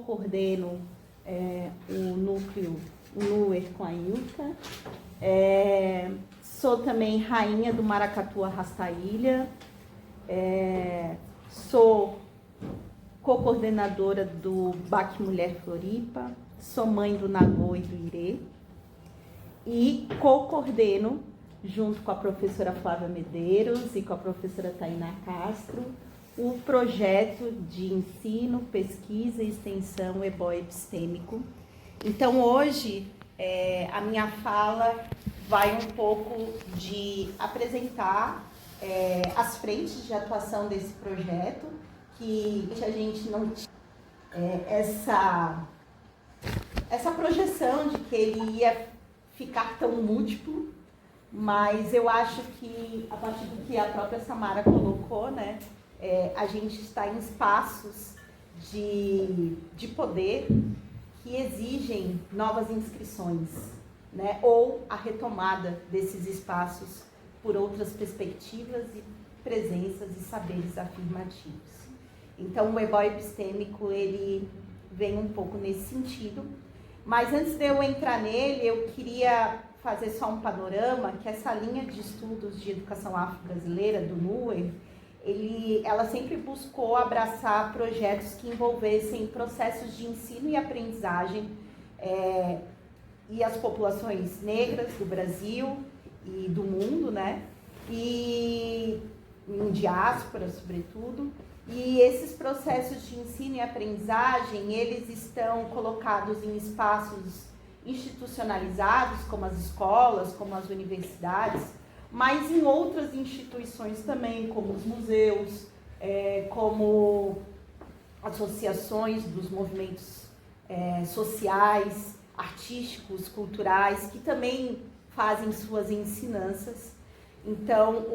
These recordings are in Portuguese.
co-coordeno o núcleo NUER com a Ilka. Sou também rainha do Maracatu Arrasta Ilha. Sou co-coordenadora do BAC Mulher Floripa. Sou mãe do Nagô e do Irê. E co-coordeno, junto com a professora Flávia Medeiros e com a professora Tainá Castro, o projeto de ensino, pesquisa e extensão EBO epistêmico. Então, hoje, a minha fala vai um pouco de apresentar as frentes de atuação desse projeto, que a gente não tinha essa projeção de que ele ia ficar tão múltiplo, mas eu acho que, a partir do que a própria Samara colocou, né, a gente está em espaços de poder que exigem novas inscrições, né, ou a retomada desses espaços por outras perspectivas e presenças e saberes afirmativos. Então, o EBO epistêmico, ele vem um pouco nesse sentido. Mas antes de eu entrar nele, eu queria fazer só um panorama, que essa linha de estudos de educação afro-brasileira, do NUER, ela sempre buscou abraçar projetos que envolvessem processos de ensino e aprendizagem e as populações negras do Brasil e do mundo, né? E em diáspora, sobretudo. E esses processos de ensino e aprendizagem, eles estão colocados em espaços institucionalizados, como as escolas, como as universidades, mas em outras instituições também, como os museus, como associações dos movimentos sociais, artísticos, culturais, que também fazem suas ensinanças. Então,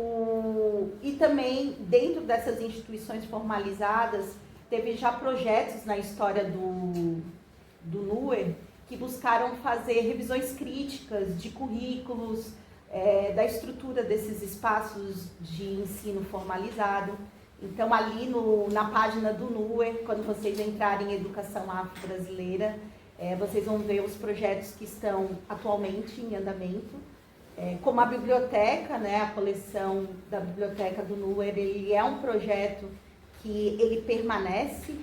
e também dentro dessas instituições formalizadas, teve já projetos na história do NUER que buscaram fazer revisões críticas de currículos, da estrutura desses espaços de ensino formalizado. Então, ali na página do NUER, quando vocês entrarem em Educação Afro-Brasileira, vocês vão ver os projetos que estão atualmente em andamento. Como a biblioteca, né, a coleção da biblioteca do NUER, ele é um projeto que ele permanece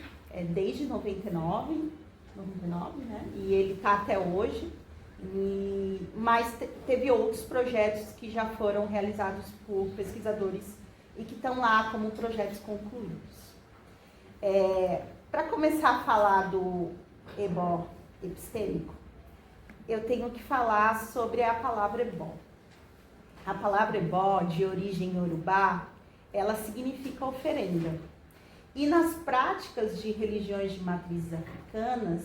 desde 99, né, e ele está até hoje, mas teve outros projetos que já foram realizados por pesquisadores e que estão lá como projetos concluídos. Para começar a falar do EBO epistêmico, eu tenho que falar sobre a palavra ebó. A palavra ebó, de origem iorubá, ela significa oferenda. E nas práticas de religiões de matrizes africanas,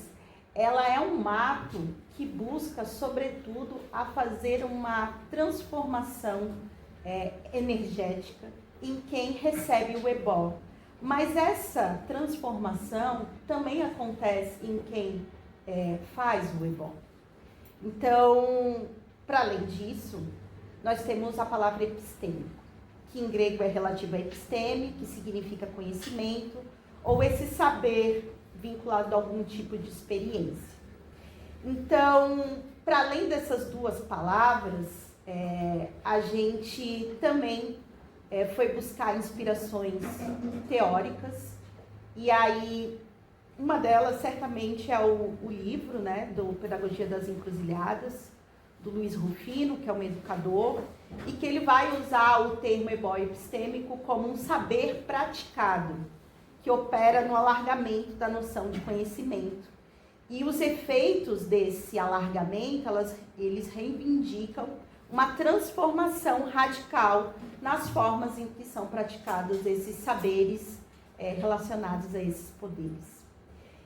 ela é um ato que busca, sobretudo, a fazer uma transformação energética em quem recebe o ebó. Mas essa transformação também acontece em quem faz o ebó. Então, para além disso, nós temos a palavra epistêmico, que em grego é relativa a episteme, que significa conhecimento, ou esse saber vinculado a algum tipo de experiência. Então, para além dessas duas palavras, a gente também foi buscar inspirações teóricas, e aí uma delas certamente é o livro, né, do Pedagogia das Encruzilhadas, do Luiz Rufino, que é um educador, e que ele vai usar o termo ebó epistêmico como um saber praticado, que opera no alargamento da noção de conhecimento. E os efeitos desse alargamento, eles reivindicam uma transformação radical nas formas em que são praticados esses saberes relacionados a esses poderes.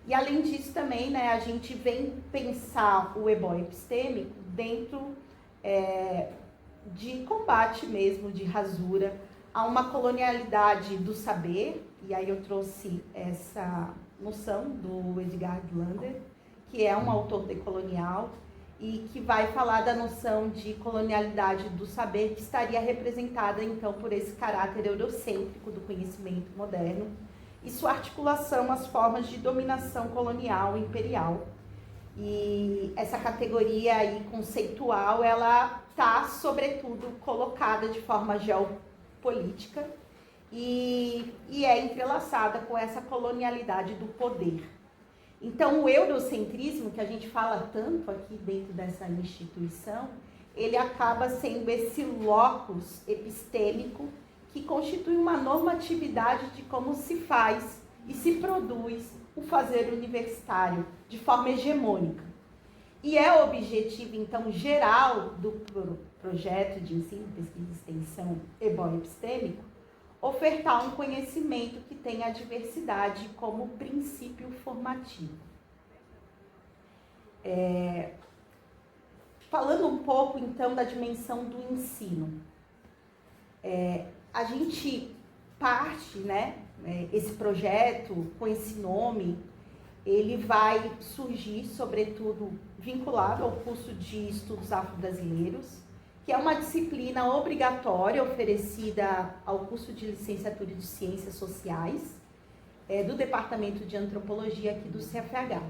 E além disso também, né, a gente vem pensar o ebó epistêmico dentro de combate mesmo, de rasura, a uma colonialidade do saber, e aí eu trouxe essa noção do Edgar Glander, que é um autor decolonial, e que vai falar da noção de colonialidade do saber, que estaria representada, então, por esse caráter eurocêntrico do conhecimento moderno, e sua articulação às formas de dominação colonial e imperial. E essa categoria aí conceitual, ela está, sobretudo, colocada de forma geopolítica e é entrelaçada com essa colonialidade do poder. Então, o eurocentrismo, que a gente fala tanto aqui dentro dessa instituição, ele acaba sendo esse locus epistêmico que constitui uma normatividade de como se faz e se produz o fazer universitário de forma hegemônica. E é o objetivo, então, geral do projeto de ensino, pesquisa e extensão ebó-epistêmico, ofertar um conhecimento que tenha a diversidade como princípio formativo. Falando um pouco, então, da dimensão do ensino. A gente parte, né, esse projeto com esse nome, ele vai surgir, sobretudo, vinculado ao curso de Estudos Afro-Brasileiros, que é uma disciplina obrigatória oferecida ao curso de Licenciatura de Ciências Sociais do Departamento de Antropologia aqui do CFH.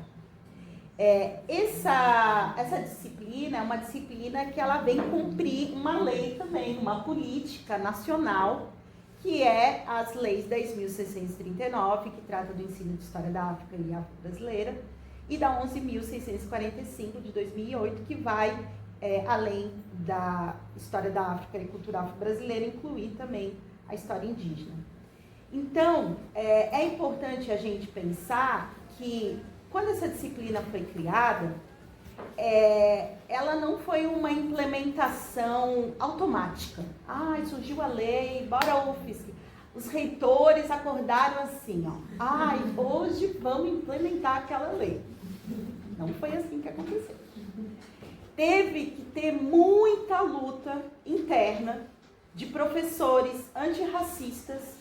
Essa disciplina é uma disciplina que ela vem cumprir uma lei também, uma política nacional, que é as leis 10.639, que trata do ensino de História da África e Afro-Brasileira, e da 11.645, de 2008, que vai, além da História da África e Cultura Afro-Brasileira, incluir também a história indígena. Então, é importante a gente pensar que, quando essa disciplina foi criada, ela não foi uma implementação automática. Surgiu a lei, bora UFSC. Os reitores acordaram assim, hoje vamos implementar aquela lei. Não foi assim que aconteceu. Teve que ter muita luta interna de professores antirracistas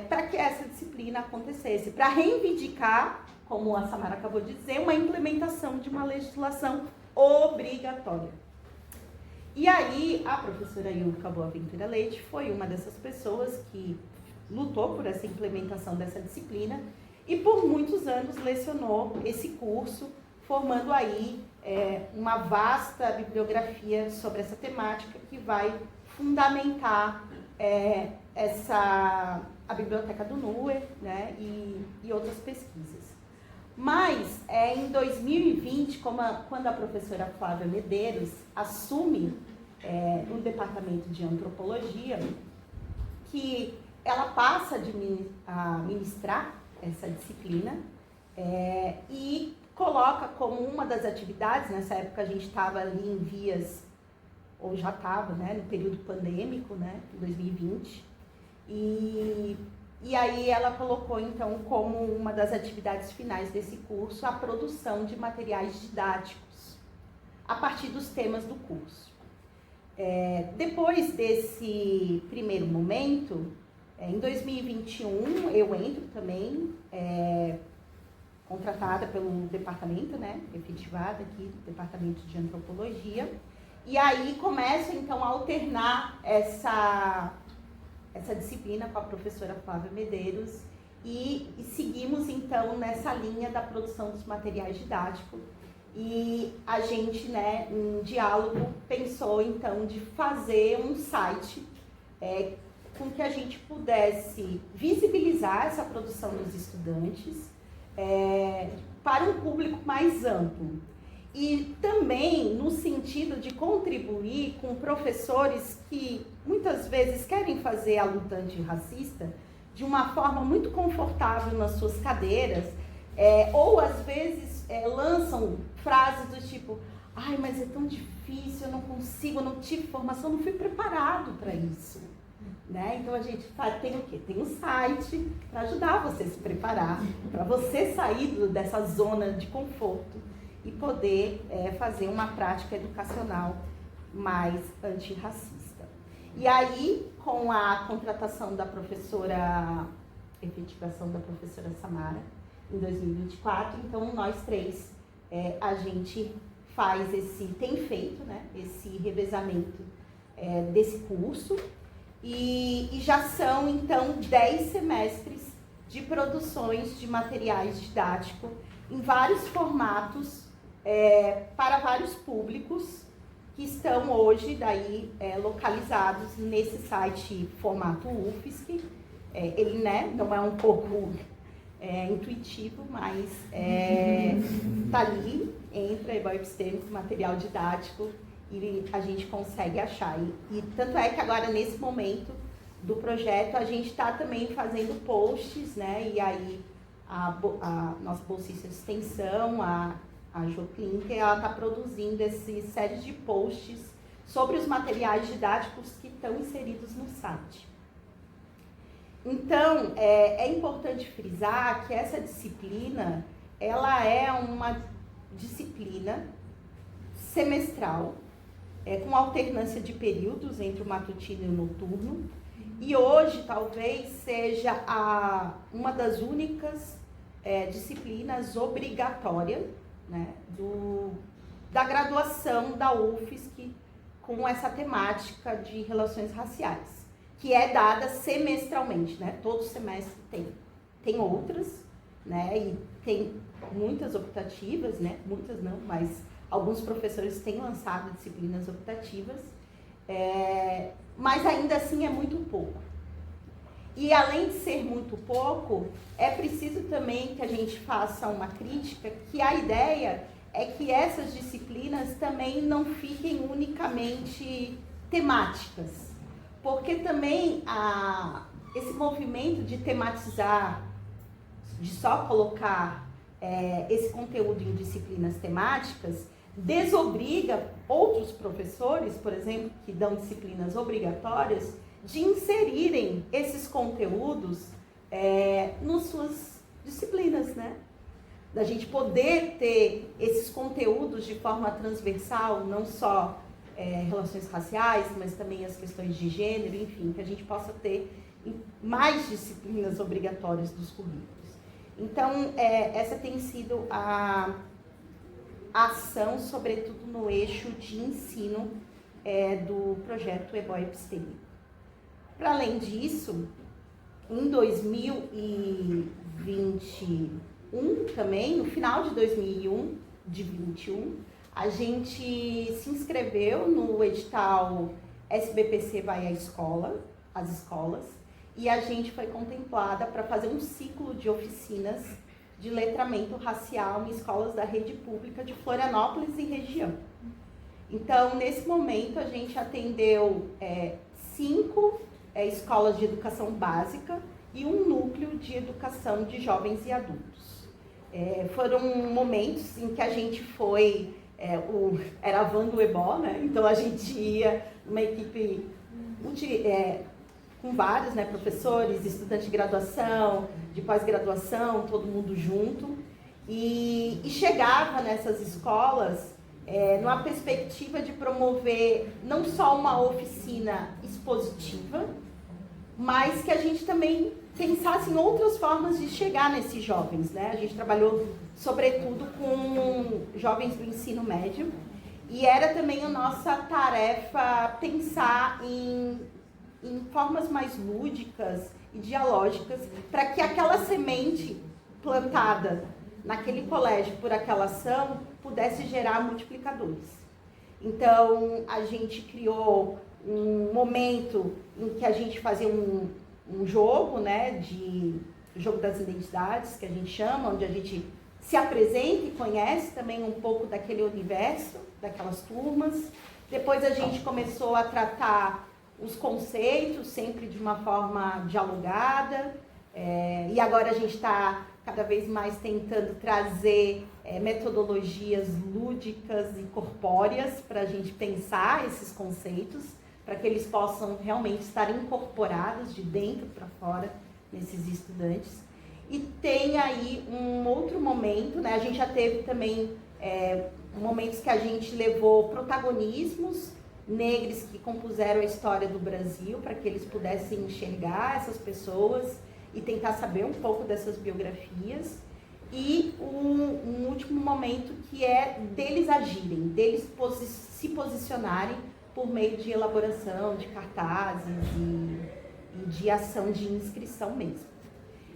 para que essa disciplina acontecesse, para reivindicar, como a Samara acabou de dizer, uma implementação de uma legislação obrigatória. E aí, a professora Ilka Boaventura Leite foi uma dessas pessoas que lutou por essa implementação dessa disciplina e por muitos anos lecionou esse curso, formando aí uma vasta bibliografia sobre essa temática que vai fundamentar a Biblioteca do NUE, né, e outras pesquisas. Mas, em 2020, quando a professora Flávia Medeiros assume no Departamento de Antropologia, que ela passa a ministrar essa disciplina e coloca como uma das atividades, nessa época a gente estava ali em vias, ou já estava, né, no período pandêmico, né, em 2020, e aí ela colocou, então, como uma das atividades finais desse curso, a produção de materiais didáticos, a partir dos temas do curso. Depois desse primeiro momento, em 2021, eu entro também, contratada pelo departamento, né, efetivada aqui do Departamento de Antropologia, e aí começo, então, a alternar essa disciplina com a professora Flávia Medeiros e seguimos, então, nessa linha da produção dos materiais didáticos. E a gente, né, em diálogo, pensou, então, de fazer um site com que a gente pudesse visibilizar essa produção dos estudantes para um público mais amplo. E também no sentido de contribuir com professores que muitas vezes querem fazer a luta antirracista de uma forma muito confortável nas suas cadeiras, ou às vezes lançam frases do tipo: mas é tão difícil, eu não consigo, eu não tive formação, não fui preparado para isso. Né? Então a gente tem o quê? Tem um site para ajudar você a se preparar, para você sair dessa zona de conforto e poder fazer uma prática educacional mais antirracista. E aí, com a contratação da professora, efetivação da professora Samara, em 2024, então nós três, a gente tem feito, né, esse revezamento desse curso, e já são, então, 10 semestres de produções de materiais didáticos em vários formatos para vários públicos que estão hoje daí localizados nesse site formato UFSC. Ele, né, não é um pouco intuitivo, mas está ali, entra EBOL Epistêmico, material didático, e a gente consegue achar. E tanto é que agora, nesse momento do projeto, a gente está também fazendo posts, né, e aí a nossa bolsista de extensão, a Jo Klinker, ela está produzindo essa série de posts sobre os materiais didáticos que estão inseridos no site. Então, é importante frisar que essa disciplina, ela é uma disciplina semestral, com alternância de períodos entre o matutino e o noturno, e hoje talvez seja uma das únicas disciplinas obrigatórias, né, da graduação da UFSC com essa temática de relações raciais, que é dada semestralmente, né? Todo semestre tem outras, né? E tem muitas optativas, né? Muitas não, mas alguns professores têm lançado disciplinas optativas, mas ainda assim é muito pouco. E além de ser muito pouco, é preciso também que a gente faça uma crítica, que a ideia é que essas disciplinas também não fiquem unicamente temáticas, porque também esse movimento de tematizar, de só colocar esse conteúdo em disciplinas temáticas, desobriga outros professores, por exemplo, que dão disciplinas obrigatórias, de inserirem esses conteúdos nas suas disciplinas, né? Da gente poder ter esses conteúdos de forma transversal, não só relações raciais, mas também as questões de gênero, enfim, que a gente possa ter mais disciplinas obrigatórias dos currículos. Então, essa tem sido a ação, sobretudo no eixo de ensino do projeto EBOL Epistêmico. Para além disso, em 2021 também, no final de 2021, a gente se inscreveu no edital SBPC Vai à Escola, as escolas, e a gente foi contemplada para fazer um ciclo de oficinas de letramento racial em escolas da rede pública de Florianópolis e região. Então, nesse momento, a gente atendeu 5 escolas de educação básica e um núcleo de educação de jovens e adultos. Foram momentos em que a gente foi, era a van do EBOL, né? Então a gente ia numa equipe com vários, né, professores, estudantes de graduação, de pós-graduação, todo mundo junto, e chegava nessas escolas numa perspectiva de promover não só uma oficina expositiva, mas que a gente também pensasse em outras formas de chegar nesses jovens, né? A gente trabalhou, sobretudo, com jovens do ensino médio, e era também a nossa tarefa pensar em formas mais lúdicas e dialógicas, para que aquela semente plantada naquele colégio por aquela ação pudesse gerar multiplicadores. Então, a gente criou um momento em que a gente fazia um jogo, né, jogo das identidades, que a gente chama, onde a gente se apresenta e conhece também um pouco daquele universo, daquelas turmas. Depois a gente começou a tratar os conceitos, sempre de uma forma dialogada, e agora a gente está cada vez mais tentando trazer metodologias lúdicas e corpóreas para a gente pensar esses conceitos, para que eles possam realmente estar incorporados de dentro para fora nesses estudantes. E tem aí um outro momento, né? A gente já teve também momentos que a gente levou protagonismos negros que compuseram a história do Brasil, para que eles pudessem enxergar essas pessoas e tentar saber um pouco dessas biografias. E um último momento que é deles agirem, deles se posicionarem por meio de elaboração de cartazes e de ação de inscrição mesmo.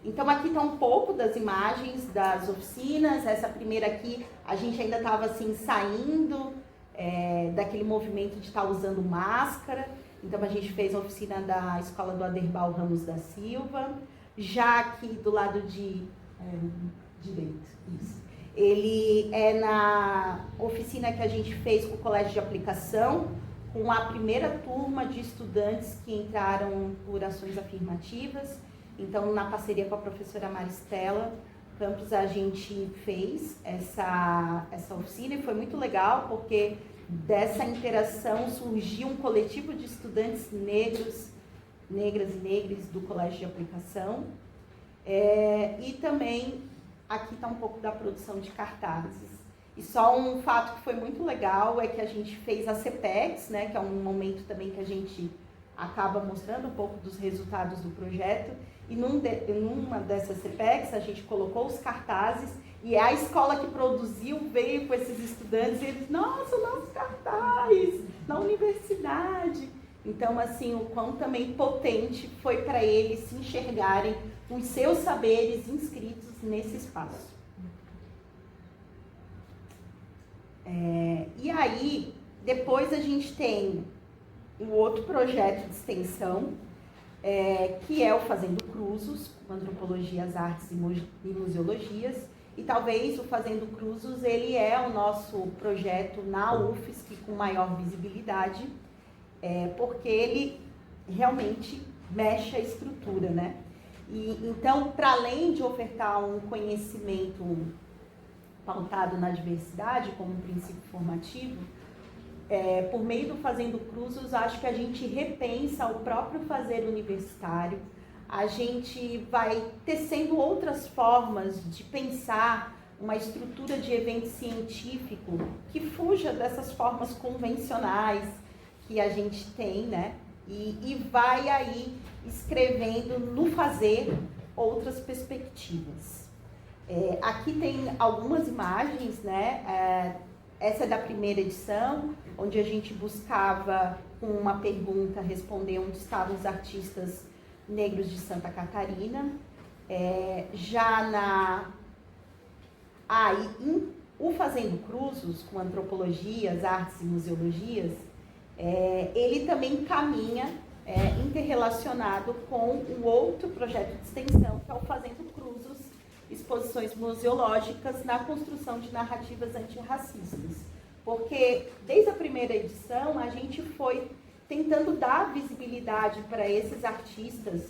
Então aqui está um pouco das imagens das oficinas. Essa primeira aqui, a gente ainda estava assim, saindo daquele movimento de estar usando máscara. Então a gente fez a oficina da Escola do Aderbal Ramos da Silva. Já aqui do lado direito, isso. Ele é na oficina que a gente fez com o Colégio de Aplicação, com a primeira turma de estudantes que entraram por ações afirmativas. Então, na parceria com a professora Maristela Campos, a gente fez essa oficina e foi muito legal, porque dessa interação surgiu um coletivo de estudantes negras e negres do Colégio de Aplicação. E também, aqui está um pouco da produção de cartazes. E só um fato que foi muito legal é que a gente fez a CPEX, né, que é um momento também que a gente acaba mostrando um pouco dos resultados do projeto. E numa dessas CPEX a gente colocou os cartazes e a escola que produziu veio com esses estudantes e eles, nossa, nossos cartazes na universidade. Então, assim, o quão também potente foi para eles se enxergarem os seus saberes inscritos nesse espaço. E aí, depois a gente tem um outro projeto de extensão, que é o Fazendo Cruzos, com Antropologia, as Artes e Museologias. E talvez o Fazendo Cruzos, ele é o nosso projeto na UFSC com maior visibilidade, porque ele realmente mexe a estrutura, né? E, então, para além de ofertar um conhecimento pautado na diversidade como um princípio formativo, por meio do Fazendo Cruzos, acho que a gente repensa o próprio fazer universitário, a gente vai tecendo outras formas de pensar uma estrutura de evento científico que fuja dessas formas convencionais que a gente tem, né? E vai aí escrevendo no fazer outras perspectivas. Aqui tem algumas imagens, né? Essa é da primeira edição, onde a gente buscava, com uma pergunta, responder onde estavam os artistas negros de Santa Catarina. O Fazendo Cruzos, com antropologias, artes e museologias, ele também caminha interrelacionado com um outro projeto de extensão, que é o Fazendo Cruzos, exposições museológicas na construção de narrativas antirracistas. Porque desde a primeira edição a gente foi tentando dar visibilidade para esses artistas,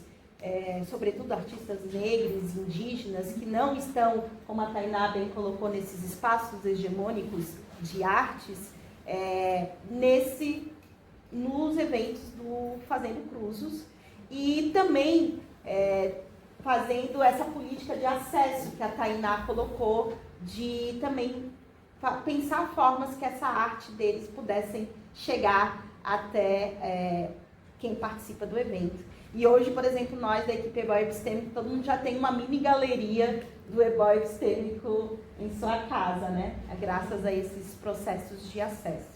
sobretudo artistas negros, indígenas, que não estão, como a Tainá bem colocou, nesses espaços hegemônicos de artes, nos eventos do Fazendo Cruzos, e também fazendo essa política de acesso que a Tainá colocou, de também pensar formas que essa arte deles pudessem chegar até quem participa do evento. E hoje, por exemplo, nós da equipe Ebói Epistêmico, todo mundo já tem uma mini galeria do Ebói Epistêmico em sua casa, né? Graças a esses processos de acesso.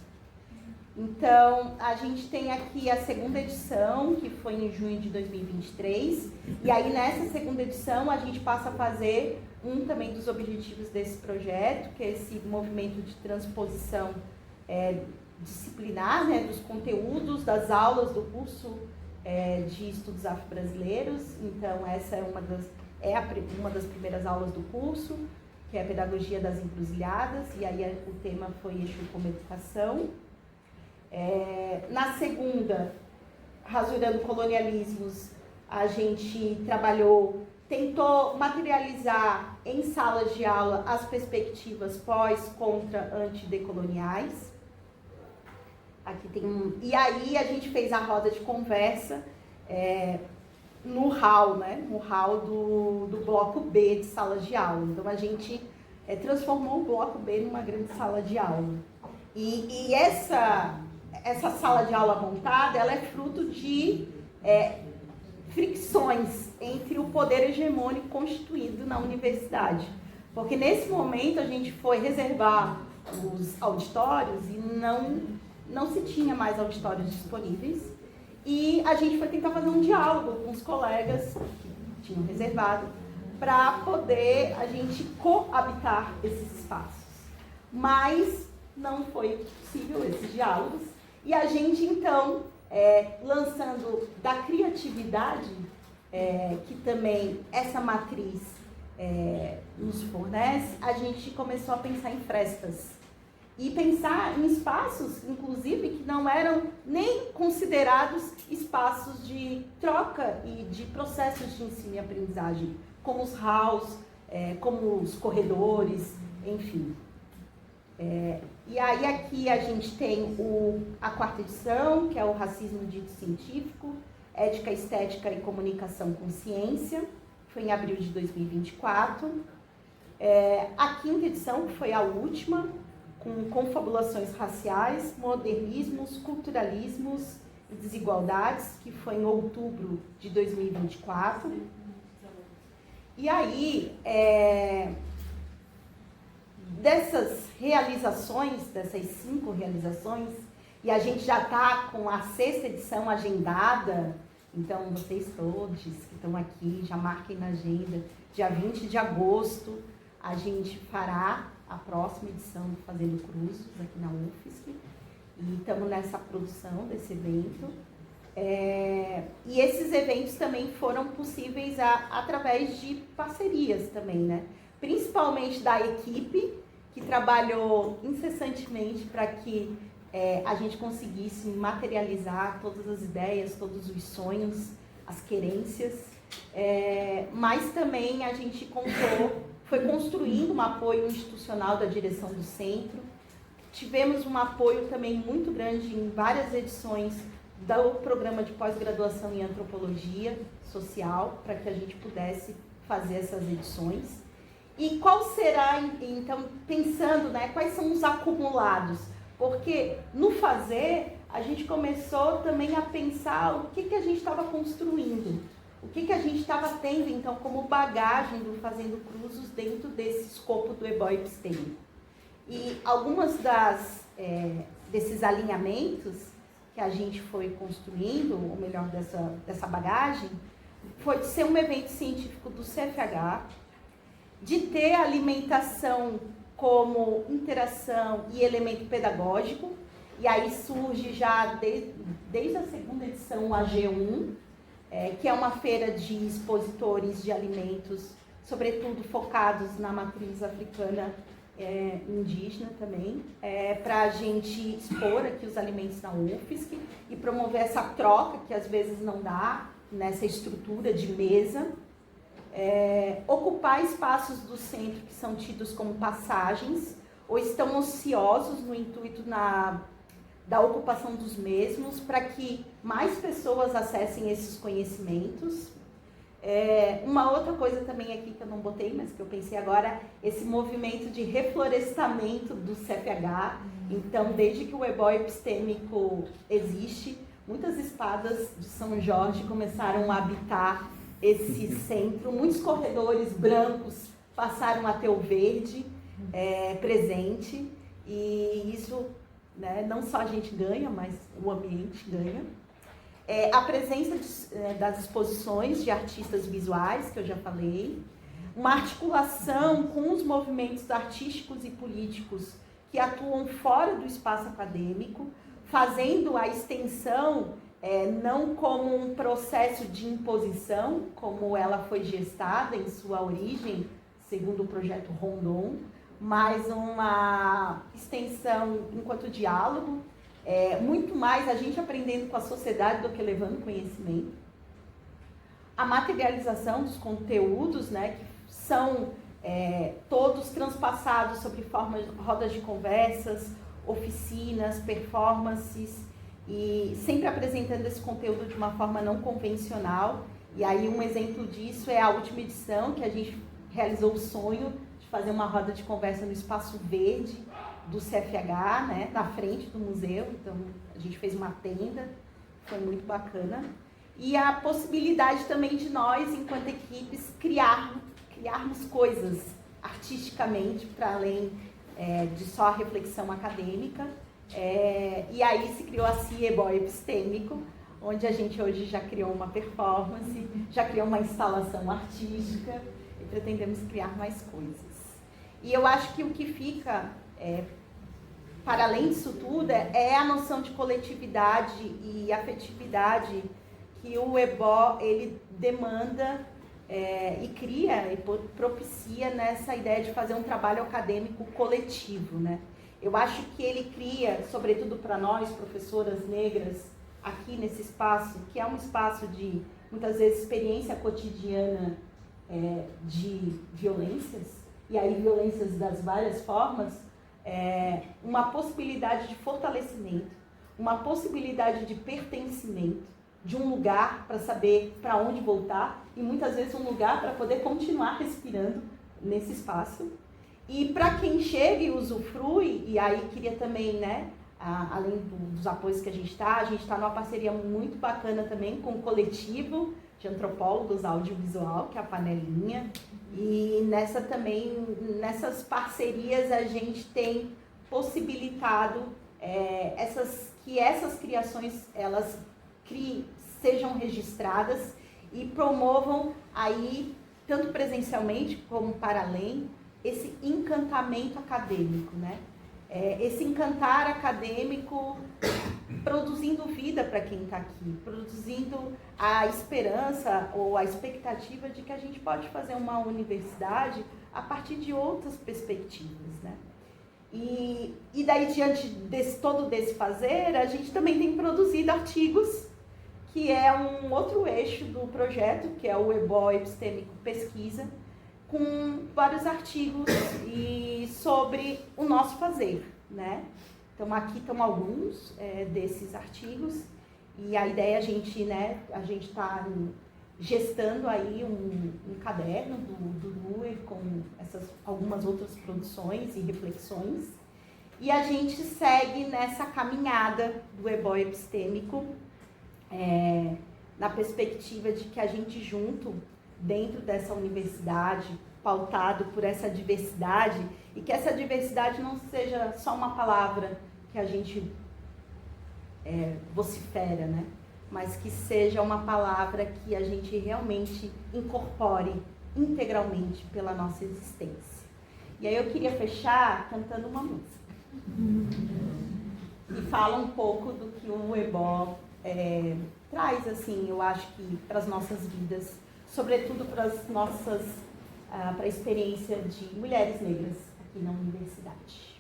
Então, a gente tem aqui a segunda edição, que foi em junho de 2023, e aí nessa segunda edição a gente passa a fazer também dos objetivos desse projeto, que é esse movimento de transposição disciplinar, né, dos conteúdos das aulas do curso de estudos afro-brasileiros. Então, essa é uma das primeiras aulas do curso, que é a Pedagogia das Encruzilhadas, e aí o tema foi Exu como Educação. Na segunda, Rasurando Colonialismos, a gente tentou materializar em salas de aula as perspectivas pós, contra, antidecoloniais. Aqui tem e aí a gente fez a roda de conversa no hall, né? No hall do bloco B de salas de aula. Então a gente transformou o bloco B numa grande sala de aula. E essa sala de aula montada, ela é fruto de fricções entre o poder hegemônico constituído na universidade. Porque nesse momento a gente foi reservar os auditórios e não se tinha mais auditórios disponíveis. E a gente foi tentar fazer um diálogo com os colegas que tinham reservado para poder a gente coabitar esses espaços. Mas não foi possível esses diálogos, e a gente então, lançando da criatividade, que também essa matriz nos fornece, a gente começou a pensar em frestas. E pensar em espaços, inclusive, que não eram nem considerados espaços de troca e de processos de ensino e aprendizagem, como os halls, como os corredores, enfim. E aí aqui a gente tem a 4ª edição, que é o Racismo Dito Científico, Ética, Estética e Comunicação com Ciência, foi em abril de 2024. A 5ª edição, que foi a última, com confabulações raciais, modernismos, culturalismos e desigualdades, que foi em outubro de 2024. E aí, dessas realizações, dessas 5 realizações, e a gente já está com a 6ª edição agendada, então vocês todos que estão aqui, já marquem na agenda, dia 20 de agosto, a gente fará a próxima edição do Fazendo Cruzes aqui na UFSC, e estamos nessa produção desse evento. E esses eventos também foram possíveis através de parcerias também, né? Principalmente da equipe, que trabalhou incessantemente para que a gente conseguisse materializar todas as ideias, todos os sonhos, as querências, mas também a gente foi construindo um apoio institucional da direção do centro. Tivemos um apoio também muito grande em várias edições do programa de pós-graduação em antropologia social, para que a gente pudesse fazer essas edições. E qual será, então, pensando, né, quais são os acumulados? Porque no fazer, a gente começou também a pensar o que a gente estava construindo. O que a gente estava tendo, então, como bagagem do Fazendo Cruzes dentro desse escopo do EBO epistêmico. E algumas desses alinhamentos que a gente foi construindo, ou melhor, dessa bagagem, foi de ser um evento científico do CFH, de ter alimentação como interação e elemento pedagógico, e aí surge já desde a 2ª edição o AG1, que é uma feira de expositores de alimentos, sobretudo focados na matriz africana indígena também, para a gente expor aqui os alimentos na UFSC e promover essa troca que às vezes não dá nessa estrutura de mesa. Ocupar espaços do centro que são tidos como passagens ou estão ociosos no intuito da ocupação dos mesmos, para que mais pessoas acessem esses conhecimentos. Uma outra coisa também aqui que eu não botei, mas que eu pensei agora, esse movimento de reflorestamento do CFH. Então, desde que o EBO epistêmico existe, muitas espadas de São Jorge começaram a habitar esse centro, muitos corredores brancos passaram a ter o verde presente, e isso, né, não só a gente ganha, mas o ambiente ganha. A presença das exposições de artistas visuais, que eu já falei, uma articulação com os movimentos artísticos e políticos que atuam fora do espaço acadêmico, fazendo a extensão não como um processo de imposição, como ela foi gestada em sua origem, segundo o projeto Rondon, mas uma extensão enquanto diálogo, muito mais a gente aprendendo com a sociedade do que levando conhecimento. A materialização dos conteúdos, né, que são todos transpassados sob forma de rodas de conversas, oficinas, performances, e sempre apresentando esse conteúdo de uma forma não convencional. E aí um exemplo disso é a última edição, que a gente realizou o sonho de fazer uma roda de conversa no espaço verde do CFH, né, na frente do museu. Então a gente fez uma tenda, foi muito bacana. E a possibilidade também de nós, enquanto equipes, criarmos coisas artisticamente, para além de só a reflexão acadêmica. E aí se criou a EBO epistêmico, onde a gente hoje já criou uma performance, já criou uma instalação artística, pretendemos criar mais coisas. E eu acho que o que fica, para além disso tudo, é a noção de coletividade e afetividade que o EBO ele demanda e cria e propicia nessa ideia de fazer um trabalho acadêmico coletivo, né? Eu acho que ele cria, sobretudo para nós, professoras negras, aqui nesse espaço, que é um espaço de, muitas vezes, experiência cotidiana de violências, e aí violências das várias formas, uma possibilidade de fortalecimento, uma possibilidade de pertencimento, de um lugar para saber para onde voltar, e muitas vezes um lugar para poder continuar respirando nesse espaço. E para quem chega e usufrui, e aí queria também, né, além dos apoios que a gente está numa parceria muito bacana também com o coletivo de antropólogos audiovisual, que é a Panelinha, e nessas parcerias a gente tem possibilitado que essas criações elas sejam registradas e promovam aí, tanto presencialmente como para além, esse encantamento acadêmico, né? Esse encantar acadêmico produzindo vida para quem está aqui, produzindo a esperança ou a expectativa de que a gente pode fazer uma universidade a partir de outras perspectivas, né? E daí, diante todo desse fazer, a gente também tem produzido artigos, que é um outro eixo do projeto, que é o EBO Epistêmico Pesquisa, com vários artigos sobre o nosso fazer, né? Então, aqui estão alguns desses artigos, e a ideia a gente está gestando aí um caderno do NUER com algumas outras produções e reflexões, e a gente segue nessa caminhada do EBO Epistêmico, na perspectiva de que a gente junto, dentro dessa universidade, pautado por essa diversidade, e que essa diversidade não seja só uma palavra que a gente vocifera, né? Mas que seja uma palavra que a gente realmente incorpore integralmente pela nossa existência. E aí eu queria fechar cantando uma música. E fala um pouco do que o EBO traz, assim, eu acho que para as nossas vidas, sobretudo para a experiência de mulheres negras aqui na universidade.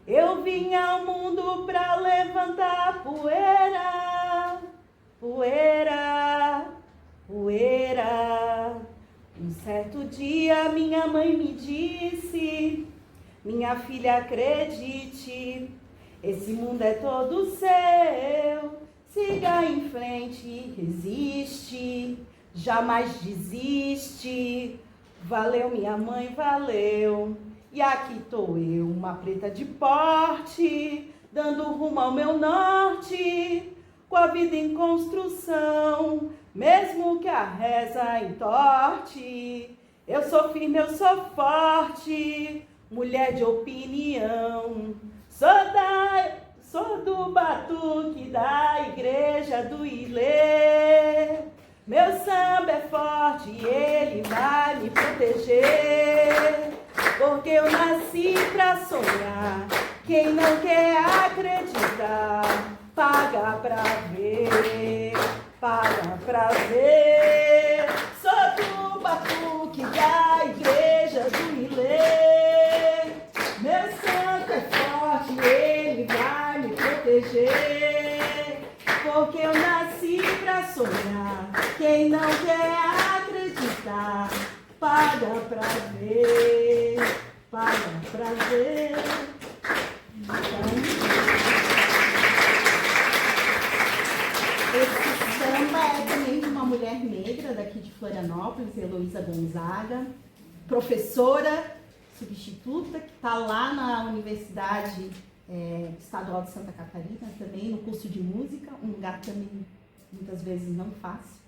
Eu vim ao mundo para levantar poeira, poeira, poeira. Um certo dia minha mãe me disse: minha filha, acredite, esse mundo é todo seu, siga em frente, resiste, jamais desiste. Valeu, minha mãe, valeu. E aqui tô eu, uma preta de porte, dando rumo ao meu norte, com a vida em construção, mesmo que a reza entorte. Eu sou firme, eu sou forte, mulher de opinião. Sou do batuque da igreja do Ilê. Meu samba é forte e ele vai me proteger, porque eu nasci pra sonhar. Quem não quer acreditar, paga pra ver, paga pra ver. Sou do batuque da igreja do Ilê. Meu santo é forte, ele vai me proteger, porque eu nasci pra sonhar. Quem não quer acreditar, paga pra ver, paga pra ver. Esse samba é também de uma mulher negra daqui de Florianópolis, Heloísa Gonzaga, professora substituta, que está lá na Universidade Estadual de Santa Catarina também, no curso de música, um lugar também muitas vezes não fácil.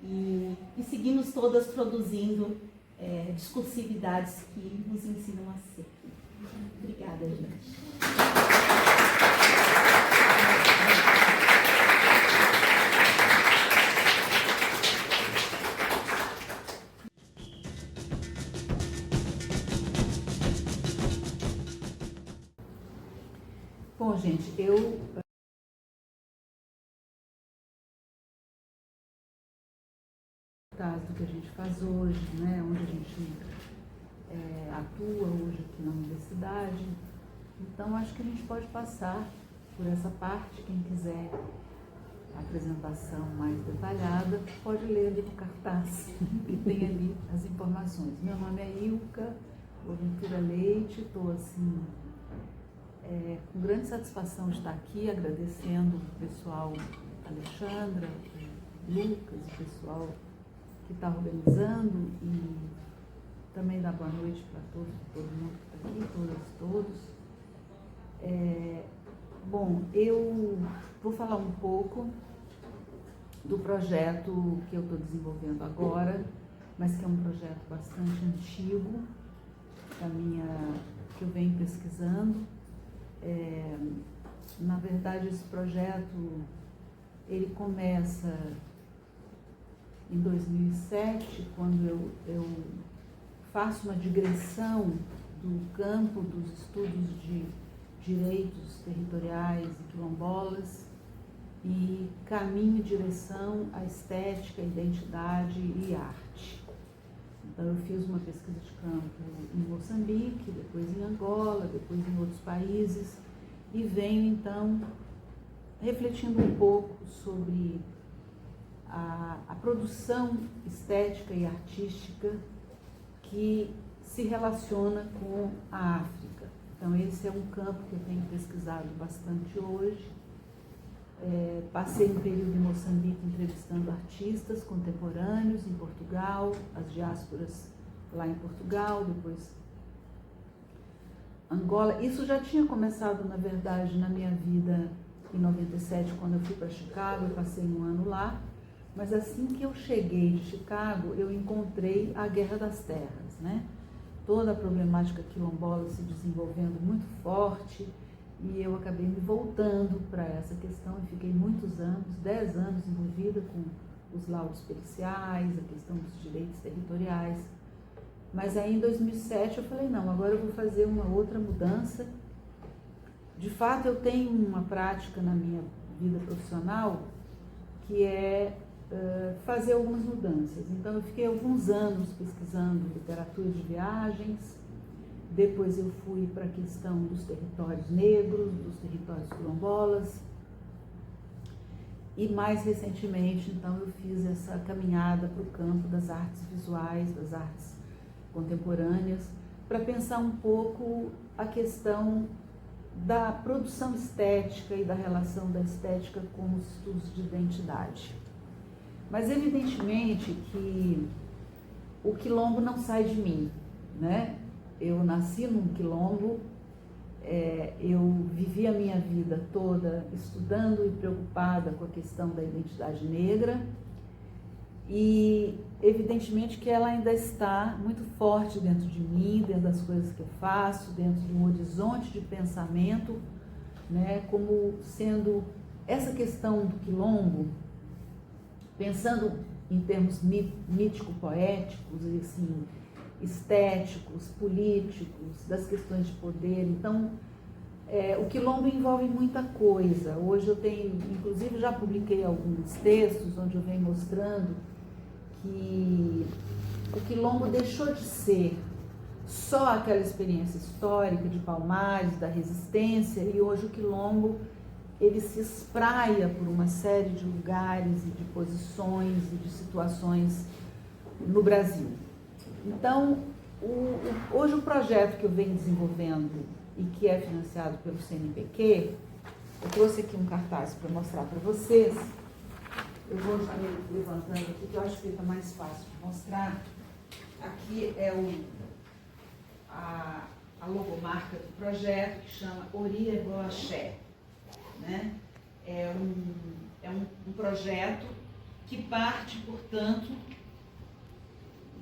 E seguimos todas produzindo discursividades que nos ensinam a ser. Obrigada, gente. seguinte, eu do que a gente faz hoje, né, onde a gente atua hoje aqui na universidade. Então, acho que a gente pode passar por essa parte. Quem quiser a apresentação mais detalhada, pode ler ali no cartaz, que tem ali as informações. Meu nome é Ilka Boaventura Leite, estou assim, com grande satisfação de estar aqui, agradecendo o pessoal, Alexandra, o Lucas, o pessoal que está organizando, e também dar boa noite para todo mundo que está aqui, todos. Bom, eu vou falar um pouco do projeto que eu estou desenvolvendo agora, mas que é um projeto bastante antigo, que eu venho pesquisando. Na verdade, esse projeto, ele começa em 2007, quando eu faço uma digressão do campo dos estudos de direitos territoriais e quilombolas e caminho em direção à estética, identidade e arte. Então, eu fiz uma pesquisa de campo em Moçambique, depois em Angola, depois em outros países, e venho, então, refletindo um pouco sobre a produção estética e artística que se relaciona com a África. Então, esse é um campo que eu tenho pesquisado bastante hoje. Passei um período em Moçambique entrevistando artistas contemporâneos em Portugal, as diásporas lá em Portugal, depois Angola. Isso já tinha começado, na verdade, na minha vida em 97, quando eu fui para Chicago. Eu passei um ano lá, mas assim que eu cheguei de Chicago, eu encontrei a Guerra das Terras, né? Toda a problemática quilombola se desenvolvendo muito forte, e eu acabei me voltando para essa questão e fiquei muitos anos, 10 anos, envolvida com os laudos periciais, a questão dos direitos territoriais. Mas aí em 2007 eu falei, não, agora eu vou fazer uma outra mudança. De fato, eu tenho uma prática na minha vida profissional que é fazer algumas mudanças. Então, eu fiquei alguns anos pesquisando literatura de viagens. Depois eu fui para a questão dos territórios negros, dos territórios quilombolas. E mais recentemente, então, eu fiz essa caminhada para o campo das artes visuais, das artes contemporâneas, para pensar um pouco a questão da produção estética e da relação da estética com os estudos de identidade. Mas, evidentemente, que o quilombo não sai de mim, né? Eu nasci num quilombo, eu vivi a minha vida toda estudando e preocupada com a questão da identidade negra, e evidentemente que ela ainda está muito forte dentro de mim, dentro das coisas que eu faço, dentro de um horizonte de pensamento, né, como sendo essa questão do quilombo, pensando em termos mítico-poéticos, assim, estéticos, políticos, das questões de poder. Então, o quilombo envolve muita coisa. Hoje eu tenho, inclusive já publiquei alguns textos onde eu venho mostrando que o quilombo deixou de ser só aquela experiência histórica de Palmares, da resistência, e hoje o quilombo ele se espraia por uma série de lugares e de posições e de situações no Brasil. Então, hoje o projeto que eu venho desenvolvendo e que é financiado pelo CNPq, eu trouxe aqui um cartaz para mostrar para vocês. Eu vou já levantando aqui, que eu acho que fica mais fácil de mostrar. Aqui é a logomarca do projeto, que chama Oria Boaxé, né? É um projeto que parte, portanto,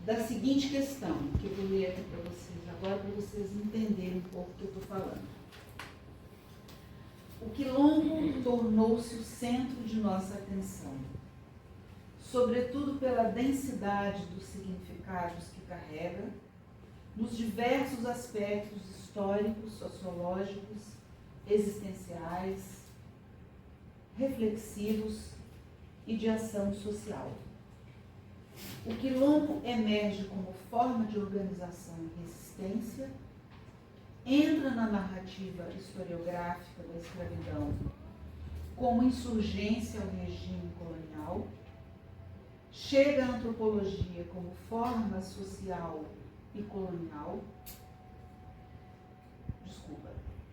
da seguinte questão, que eu vou ler aqui para vocês agora, para vocês entenderem um pouco o que eu estou falando. O quilombo tornou-se o centro de nossa atenção, sobretudo pela densidade dos significados que carrega, nos diversos aspectos históricos, sociológicos, existenciais, reflexivos e de ação social. O quilombo emerge como forma de organização e resistência, entra na narrativa historiográfica da escravidão como insurgência ao regime colonial, chega à antropologia como forma social e colonial,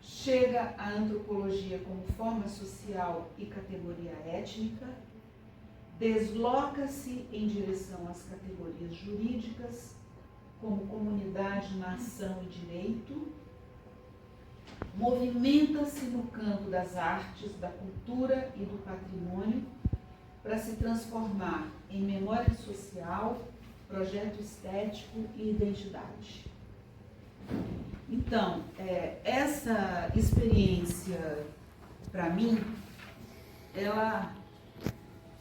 chega à antropologia como forma social e categoria étnica, desloca-se em direção às categorias jurídicas, como comunidade, nação e direito, movimenta-se no campo das artes, da cultura e do patrimônio, para se transformar em memória social, projeto estético e identidade. Então, essa experiência, para mim,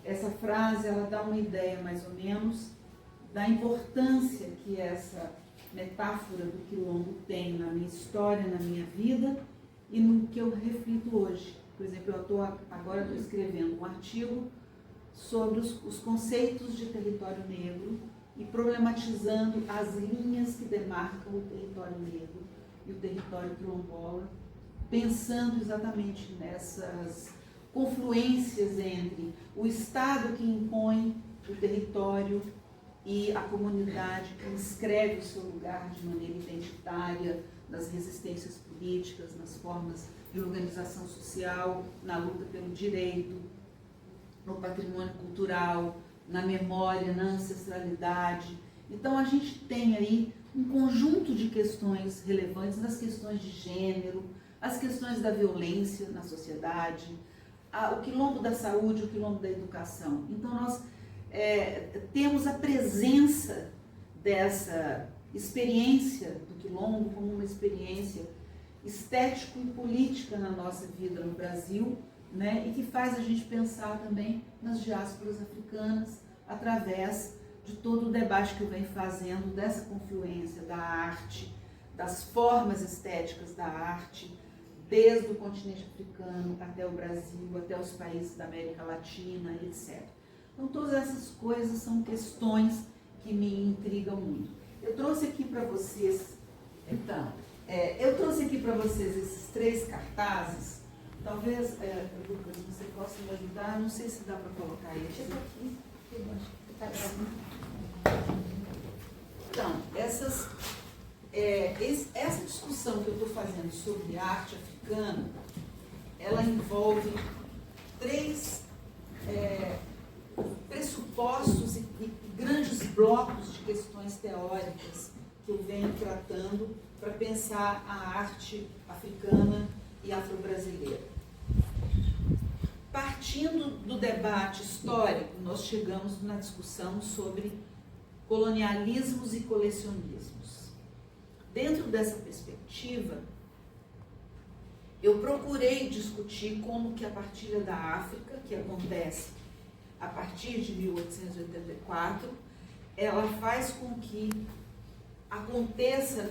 essa frase, ela dá uma ideia, mais ou menos, da importância que essa metáfora do quilombo tem na minha história, na minha vida e no que eu reflito hoje. Por exemplo, agora estou escrevendo um artigo sobre os conceitos de território negro e problematizando as linhas que demarcam o território negro e o território quilombola, pensando exatamente nessas confluências entre o Estado que impõe o território e a comunidade que inscreve o seu lugar de maneira identitária nas resistências políticas, nas formas de organização social, na luta pelo direito, no patrimônio cultural, na memória, na ancestralidade. Então a gente tem aí um conjunto de questões relevantes, nas questões de gênero, as questões da violência na sociedade, o quilombo da saúde, o quilombo da educação. Então nós temos a presença dessa experiência do quilombo como uma experiência estético e política na nossa vida no Brasil, né, e que faz a gente pensar também nas diásporas africanas através de todo o debate que eu venho fazendo dessa confluência da arte, das formas estéticas da arte, desde o continente africano até o Brasil, até os países da América Latina, etc. Então, todas essas coisas são questões que me intrigam muito. Eu trouxe aqui para vocês, esses 3 cartazes. Talvez, Lucas, você possa me ajudar. Não sei se dá para colocar esse aqui. Então, essa discussão que eu estou fazendo sobre arte africana, ela envolve 3 pressupostos e grandes blocos de questões teóricas que eu venho tratando para pensar a arte africana e afro-brasileira. Partindo do debate histórico, nós chegamos na discussão sobre colonialismos e colecionismos. Dentro dessa perspectiva, eu procurei discutir como que a partilha da África, que acontece a partir de 1884, ela faz com que aconteça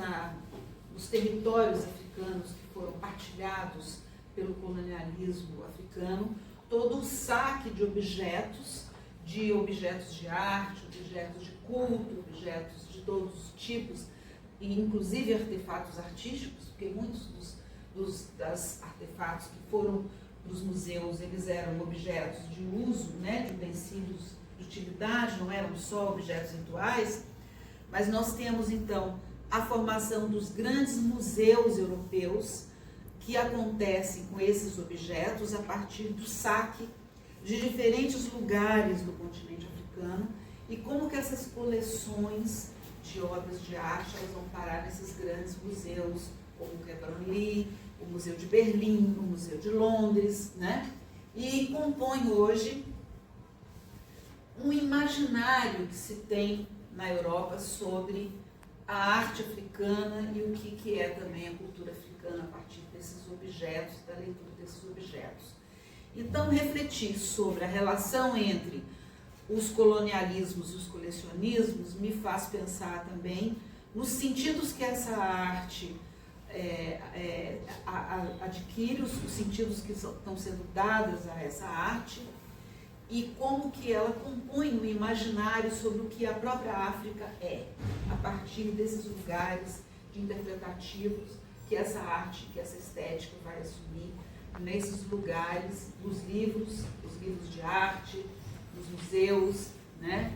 nos territórios africanos que foram partilhados pelo colonialismo africano, todo o saque de objetos de arte, objetos de culto, objetos de todos os tipos, e inclusive artefatos artísticos, porque muitos das artefatos que foram para os museus, eles eram objetos de uso, né, de utensílios de utilidade, não eram só objetos rituais, mas nós temos então a formação dos grandes museus europeus, que acontecem com esses objetos a partir do saque de diferentes lugares do continente africano e como que essas coleções de obras de arte elas vão parar nesses grandes museus, como o Quai Branly, o Museu de Berlim, o Museu de Londres, né? E compõe hoje um imaginário que se tem na Europa sobre a arte africana e o que é também a cultura africana a partir desses objetos, da leitura desses objetos. Então, refletir sobre a relação entre os colonialismos e os colecionismos me faz pensar também nos sentidos que essa arte adquire os sentidos que estão sendo dados a essa arte e como que ela compõe um imaginário sobre o que a própria África é, a partir desses lugares interpretativos que essa arte, que essa estética vai assumir nesses lugares, os livros de arte, nos museus, né?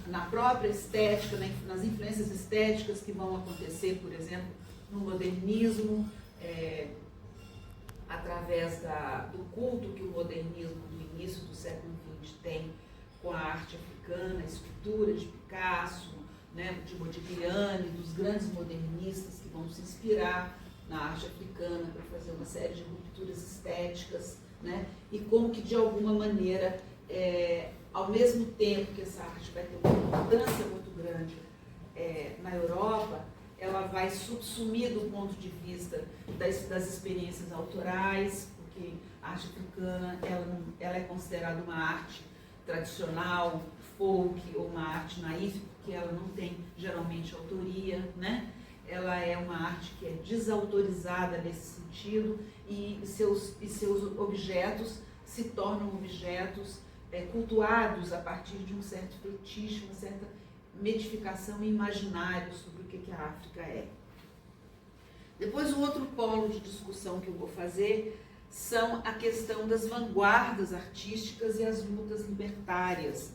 Na própria estética, nas influências estéticas que vão acontecer, por exemplo, no modernismo, através do culto que o modernismo do início do século XX tem com a arte africana, a escultura de Picasso, né, de Modigliani, dos grandes modernistas que vão se inspirar na arte africana para fazer uma série de rupturas estéticas, né, e como que de alguma maneira, ao mesmo tempo que essa arte vai ter uma importância muito grande na Europa, ela vai subsumir do ponto de vista das experiências autorais, porque a arte africana ela é considerada uma arte tradicional, folk, ou uma arte naif, porque ela não tem geralmente autoria, né? Ela é uma arte que é desautorizada nesse sentido e seus objetos se tornam objetos cultuados a partir de um certo fetiche, uma certa medificação e imaginário sobre o que a África é. Depois, o outro polo de discussão que eu vou fazer são a questão das vanguardas artísticas e as lutas libertárias,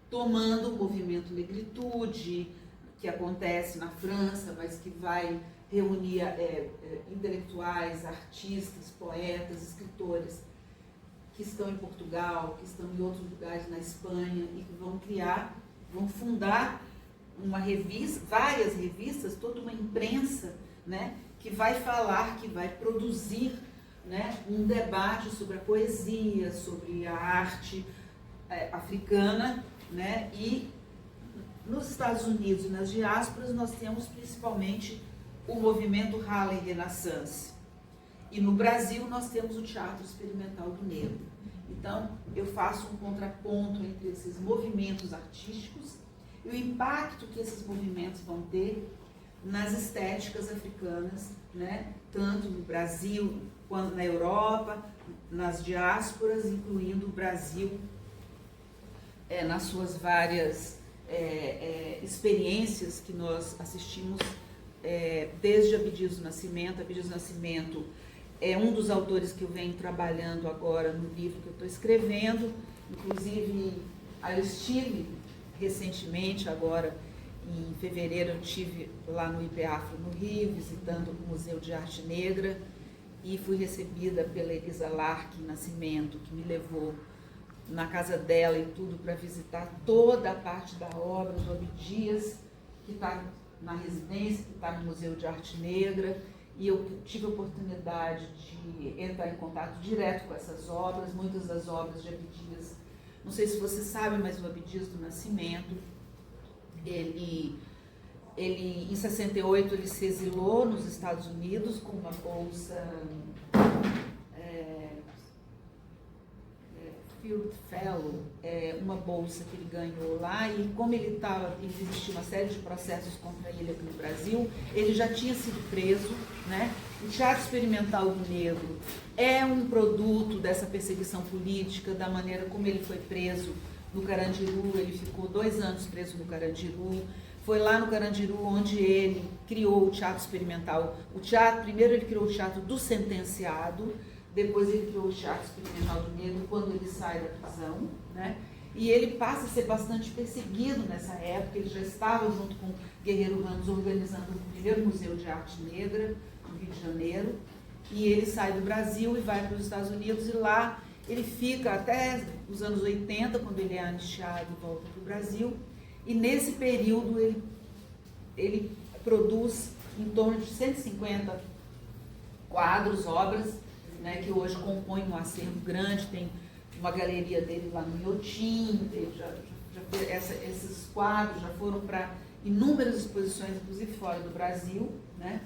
tomando o movimento negritude, que acontece na França, mas que vai reunir intelectuais, artistas, poetas, escritores que estão em Portugal, que estão em outros lugares na Espanha e que vão fundar uma revista, várias revistas, toda uma imprensa, né, que vai falar, que vai produzir, né, um debate sobre a poesia, sobre a arte africana, né, e nos Estados Unidos e nas diásporas nós temos principalmente o movimento Harlem Renaissance. E no Brasil nós temos o Teatro Experimental do Negro. Então, eu faço um contraponto entre esses movimentos artísticos e o impacto que esses movimentos vão ter nas estéticas africanas, né? Tanto no Brasil quanto na Europa, nas diásporas, incluindo o Brasil nas suas várias experiências que nós assistimos desde Abdias do Nascimento. Abdias do Nascimento é um dos autores que eu venho trabalhando agora no livro que eu estou escrevendo. Inclusive, eu estive recentemente, agora em fevereiro, eu estive lá no IPEAFRO no Rio, visitando o Museu de Arte Negra, e fui recebida pela Elisa Larkin Nascimento, que me levou na casa dela e tudo para visitar toda a parte da obra do Abdias, que está na residência, que está no Museu de Arte Negra. E eu tive a oportunidade de entrar em contato direto com essas obras, muitas das obras de Abdias. Não sei se você sabe, mas o Abdias do Nascimento, ele em 68, ele se exilou nos Estados Unidos com uma bolsa Field Fellow, uma bolsa que ele ganhou lá, e como existia uma série de processos contra ele aqui no Brasil, ele já tinha sido preso, né? O Teatro Experimental do Negro é um produto dessa perseguição política, da maneira como ele foi preso no Carandiru. Ele ficou 2 anos preso no Carandiru. Foi lá no Carandiru onde ele criou o Teatro Experimental. Primeiro ele criou o Teatro do Sentenciado, depois ele criou o Teatro Experimental do Negro quando ele sai da prisão, né? E ele passa a ser bastante perseguido nessa época. Ele já estava junto com Guerreiro Ramos organizando o primeiro Museu de Arte Negra no Rio de Janeiro, e ele sai do Brasil e vai para os Estados Unidos, e lá ele fica até os anos 80, quando ele é anistiado e volta para o Brasil, e nesse período ele produz em torno de 150 quadros, obras, né, que hoje compõem um acervo grande. Tem uma galeria dele lá no Iotim, esses quadros já foram para inúmeras exposições, inclusive fora do Brasil, né?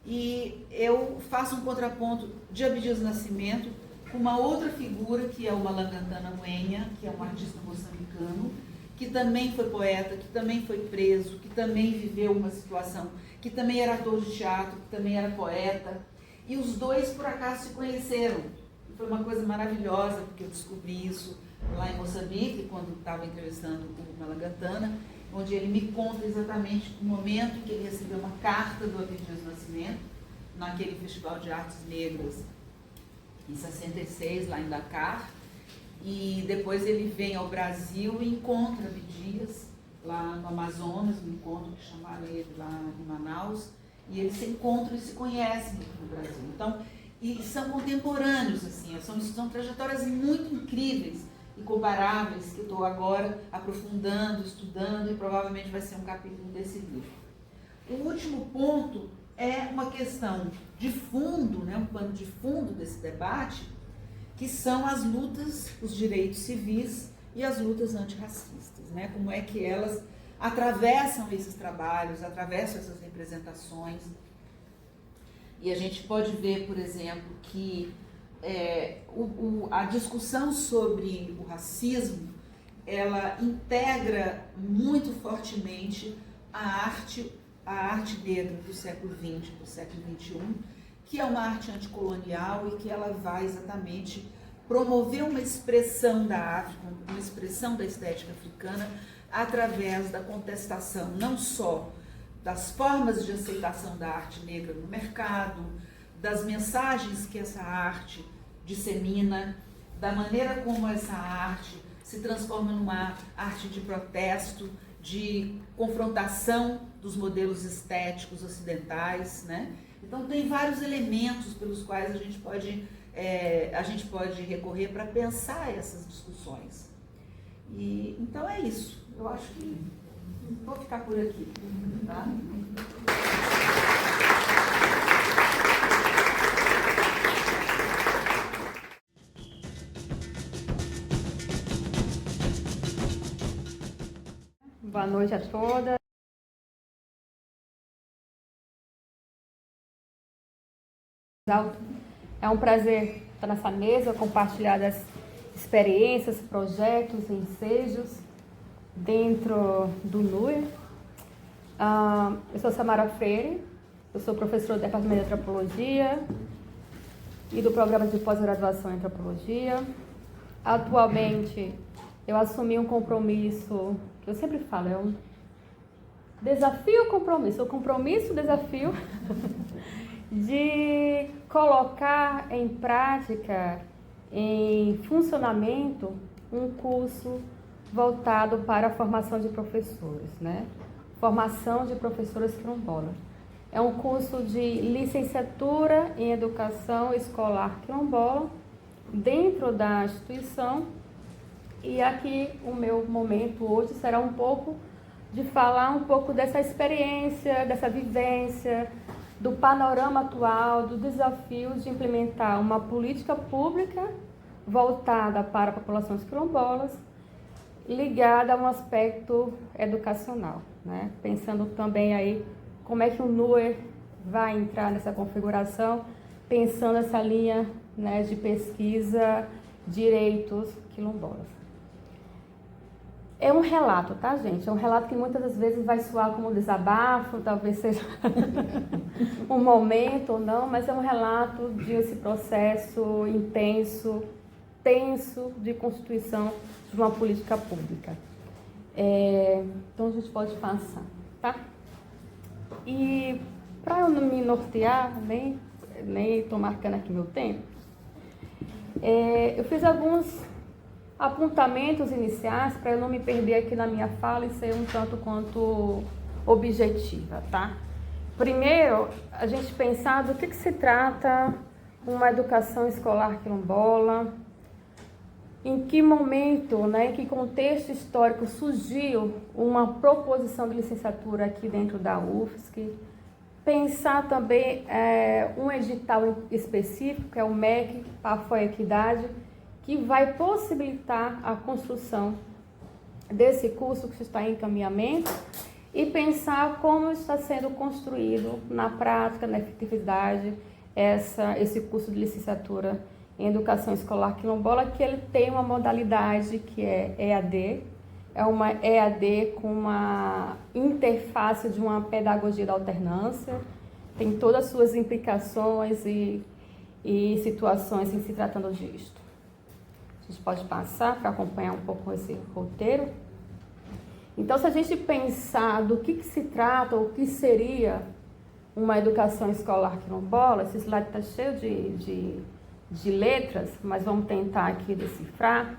E eu faço um contraponto de Abdias do Nascimento com uma outra figura, que é o Malangandana Mwenya, que é um artista moçambicano, que também foi poeta, que também foi preso, que também viveu uma situação, que também era ator de teatro, que também era poeta. E os dois, por acaso, se conheceram. E foi uma coisa maravilhosa, porque eu descobri isso lá em Moçambique, quando estava entrevistando o Malangantana, onde ele me conta exatamente o momento em que ele recebeu uma carta do Abdias Nascimento, naquele Festival de Artes Negras, em 66, lá em Dakar, e depois ele vem ao Brasil e encontra Abdias lá no Amazonas, um encontro que chamaram ele lá em Manaus, e eles se encontram e se conhecem aqui no Brasil. Então, e são contemporâneos, assim, são trajetórias muito incríveis, incomparáveis, que eu estou agora aprofundando, estudando, e provavelmente vai ser um capítulo desse livro. O último ponto é uma questão de fundo, né, um pano de fundo desse debate, que são as lutas, os direitos civis e as lutas antirracistas, né? Como é que elas atravessam esses trabalhos, atravessam essas representações. E a gente pode ver, por exemplo, que a discussão sobre o racismo, ela integra muito fortemente a arte negra do século XX, do século XXI, que é uma arte anticolonial e que ela vai exatamente promover uma expressão da África, uma expressão da estética africana, através da contestação não só das formas de aceitação da arte negra no mercado, das mensagens que essa arte dissemina, da maneira como essa arte se transforma numa arte de protesto, de confrontação dos modelos estéticos ocidentais, né? Então tem vários elementos pelos quais a gente pode recorrer para pensar essas discussões. E então é isso. Eu acho que vou ficar por aqui, tá? Boa noite a todas. É um prazer estar nessa mesa, compartilhar das experiências, projetos, ensejos dentro do NUE. Eu sou Samara Freire, eu sou professora do Departamento de Antropologia e do Programa de Pós-Graduação em Antropologia. Atualmente, eu assumi um compromisso, que eu sempre falo, é um desafio-compromisso, o compromisso-desafio de colocar em prática, em funcionamento, um curso voltado para a formação de professores, né? Formação de professores quilombolas. É um curso de licenciatura em educação escolar quilombola dentro da instituição, e aqui o meu momento hoje será um pouco de falar um pouco dessa experiência, dessa vivência, do panorama atual, dos desafios de implementar uma política pública voltada para populações quilombolas, ligada a um aspecto educacional, né? Pensando também aí como é que o NUE vai entrar nessa configuração, pensando essa linha, né, de pesquisa, direitos quilombolas. É um relato, tá, gente? É um relato que muitas das vezes vai soar como um desabafo, talvez seja um momento ou não, mas é um relato desse processo intenso, tenso de constituição de uma política pública. Então a gente pode passar, tá? E para eu não me nortear, nem estou marcando aqui meu tempo, eu fiz alguns apontamentos iniciais para eu não me perder aqui na minha fala e ser um tanto quanto objetiva, tá? Primeiro, a gente pensar do que se trata uma educação escolar quilombola, em que momento, né, em que contexto histórico surgiu uma proposição de licenciatura aqui dentro da UFSC, pensar também um edital específico, que é o MEC, Apoio à Equidade, que vai possibilitar a construção desse curso que está em encaminhamento, e pensar como está sendo construído na prática, na efetividade, esse curso de licenciatura em Educação Escolar Quilombola, que ele tem uma modalidade que é EAD, é uma EAD com uma interface de uma pedagogia da alternância, tem todas as suas implicações e situações em se tratando disto. A gente pode passar para acompanhar um pouco esse roteiro. Então, se a gente pensar do que se trata, ou o que seria uma educação escolar quilombola, esse slide está cheio de letras, mas vamos tentar aqui decifrar.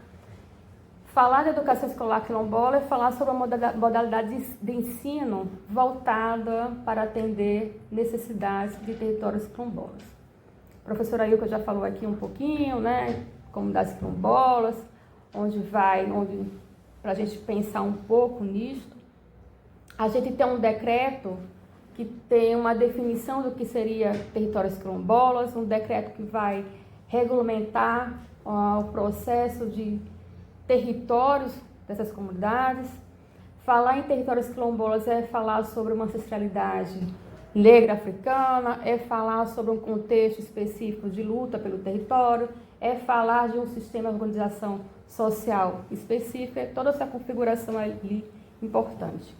Falar de educação escolar quilombola é falar sobre uma modalidade de ensino voltada para atender necessidades de territórios quilombolas. A professora Ilka já falou aqui um pouquinho, né? Comunidades quilombolas, para a gente pensar um pouco nisto. A gente tem um decreto que tem uma definição do que seria territórios quilombolas, um decreto que vai regulamentar o processo de territórios dessas comunidades. Falar em territórios quilombolas é falar sobre uma ancestralidade negra africana, é falar sobre um contexto específico de luta pelo território, é falar de um sistema de organização social específico, é toda essa configuração ali importante.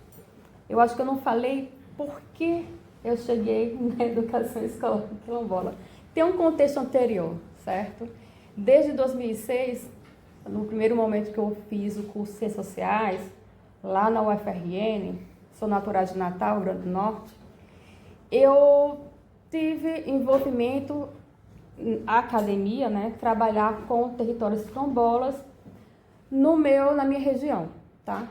Eu acho que eu não falei por que eu cheguei na educação escolar quilombola. Tem um contexto anterior, certo? Desde 2006, no primeiro momento que eu fiz o curso de Ciências Sociais, lá na UFRN, sou natural de Natal, Rio Grande do Norte, eu tive envolvimento na academia, né, trabalhar com territórios quilombolas na minha região, tá?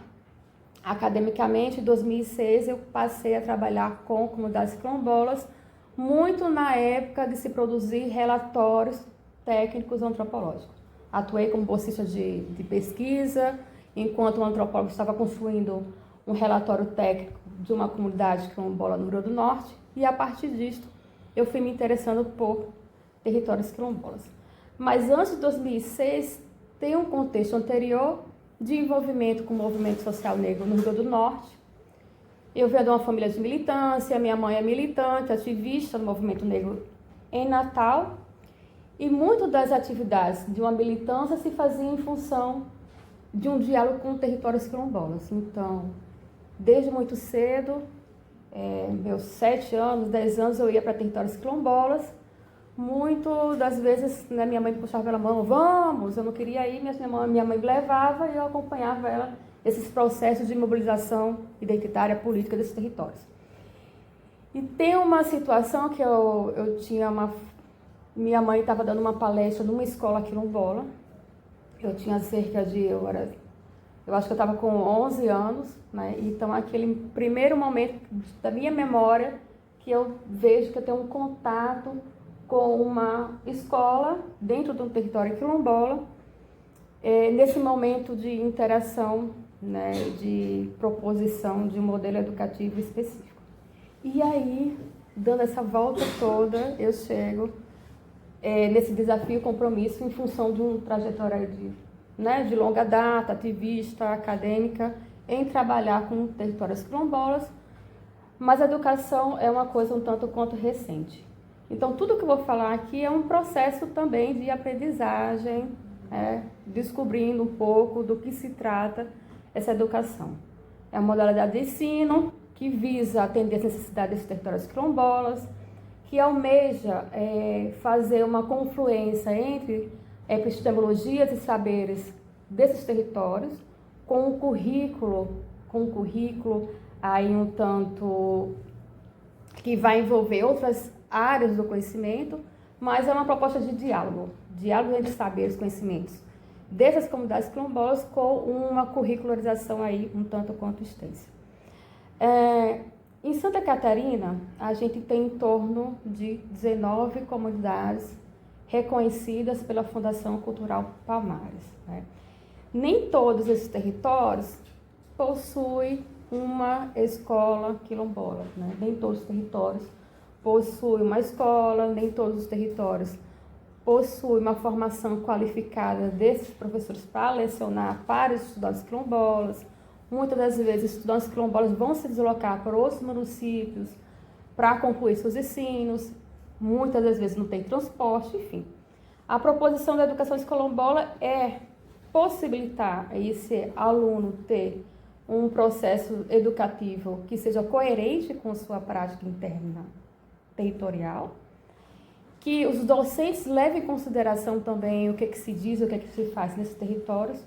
Academicamente, em 2006, eu passei a trabalhar com comunidades quilombolas, muito na época de se produzir relatórios técnicos antropológicos. Atuei como bolsista de pesquisa, enquanto o antropólogo estava construindo um relatório técnico de uma comunidade quilombola no Rio Grande do Norte, e a partir disto eu fui me interessando por territórios quilombolas. Mas antes de 2006, tem um contexto anterior de envolvimento com o movimento social negro no Rio Grande do Norte. Eu venho de uma família de militância, minha mãe é militante, ativista do movimento negro em Natal, e muitas das atividades de uma militância se faziam em função de um diálogo com territórios quilombolas. Então, desde muito cedo, meus 7 anos, 10 anos, eu ia para territórios quilombolas. Muito das vezes, né, minha mãe me puxava pela mão, vamos, eu não queria ir, minha mãe me levava e eu acompanhava ela, esses processos de mobilização identitária política desses territórios. E tem uma situação que eu tinha minha mãe estava dando uma palestra numa escola quilombola, eu tinha cerca de, eu acho que eu estava com 11 anos, né? Então aquele primeiro momento da minha memória que eu vejo que eu tenho um contato com uma escola dentro de um território quilombola, nesse momento de interação, né, de proposição de um modelo educativo específico. E aí, dando essa volta toda, eu chego nesse desafio e compromisso em função de uma trajetória de longa data, ativista, acadêmica, em trabalhar com territórios quilombolas, mas a educação é uma coisa um tanto quanto recente. Então, tudo que eu vou falar aqui é um processo também de aprendizagem, descobrindo um pouco do que se trata essa educação. É uma modalidade de ensino que visa atender as necessidades desses territórios quilombolas, que almeja fazer uma confluência entre epistemologias e saberes desses territórios, com um currículo aí um tanto que vai envolver outras áreas do conhecimento, mas é uma proposta de diálogo entre saberes e conhecimentos dessas comunidades quilombolas com uma curricularização aí um tanto quanto extensa. Em Santa Catarina, a gente tem em torno de 19 comunidades reconhecidas pela Fundação Cultural Palmares, né? Nem todos esses territórios possuem uma escola quilombola, né? Nem todos os territórios possuem uma escola, nem todos os territórios possuem uma formação qualificada desses professores para lecionar para os estudantes quilombolas. Muitas das vezes, estudantes quilombolas vão se deslocar para outros municípios para concluir seus ensinos. Muitas das vezes não tem transporte, enfim. A proposição da educação quilombola é possibilitar a esse aluno ter um processo educativo que seja coerente com sua prática interna territorial, que os docentes levem em consideração também o que se diz, o que se faz nesses territórios,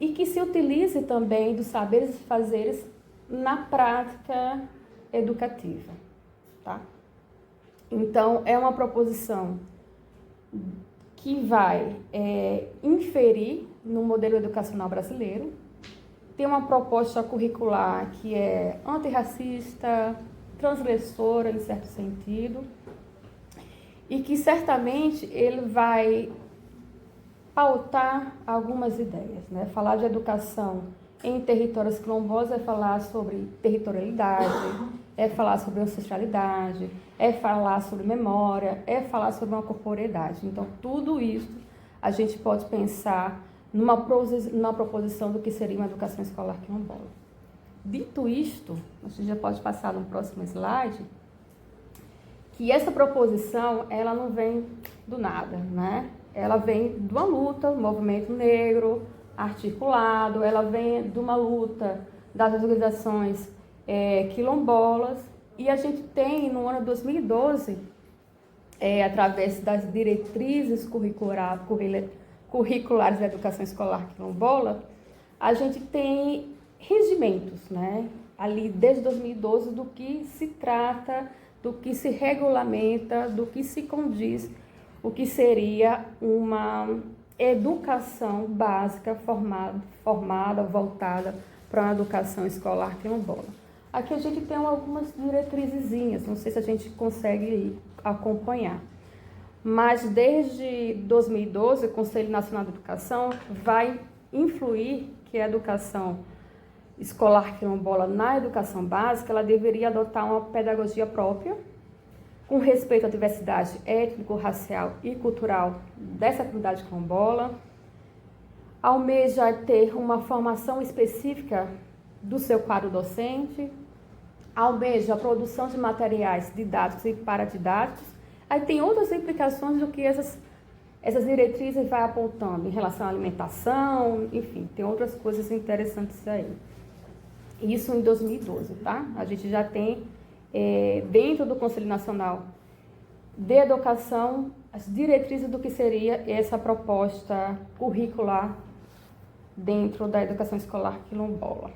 e que se utilize também dos saberes e fazeres na prática educativa, tá? Então, é uma proposição que vai inferir no modelo educacional brasileiro, tem uma proposta curricular que é antirracista, transgressora em certo sentido, e que certamente ele vai pautar algumas ideias, né? Falar de educação em territórios quilombolas é falar sobre territorialidade, é falar sobre ancestralidade, é falar sobre memória, é falar sobre uma corporeidade. Então, tudo isso a gente pode pensar numa proposição do que seria uma educação escolar quilombola. Dito isto, a gente já pode passar no próximo slide, que essa proposição, ela não vem do nada, né? Ela vem de uma luta, do movimento negro articulado, ela vem de uma luta das organizações quilombolas, e a gente tem, no ano 2012, através das diretrizes curriculares da educação escolar quilombola, a gente tem regimentos, né? Ali desde 2012, do que se trata, do que se regulamenta, do que se condiz, o que seria uma educação básica formada, voltada para uma educação escolar quilombola. Aqui a gente tem algumas diretrizezinhas, não sei se a gente consegue acompanhar. Mas desde 2012, o Conselho Nacional de Educação vai influir que a educação escolar quilombola na educação básica, ela deveria adotar uma pedagogia própria, com respeito à diversidade étnico, racial e cultural dessa comunidade quilombola, almeja ter uma formação específica do seu quadro docente, almeja a produção de materiais didáticos e paradidáticos. Aí tem outras implicações do que essas diretrizes vai apontando em relação à alimentação, enfim, tem outras coisas interessantes aí. Isso em 2012, tá? A gente já tem, dentro do Conselho Nacional de Educação, as diretrizes do que seria essa proposta curricular dentro da educação escolar quilombola.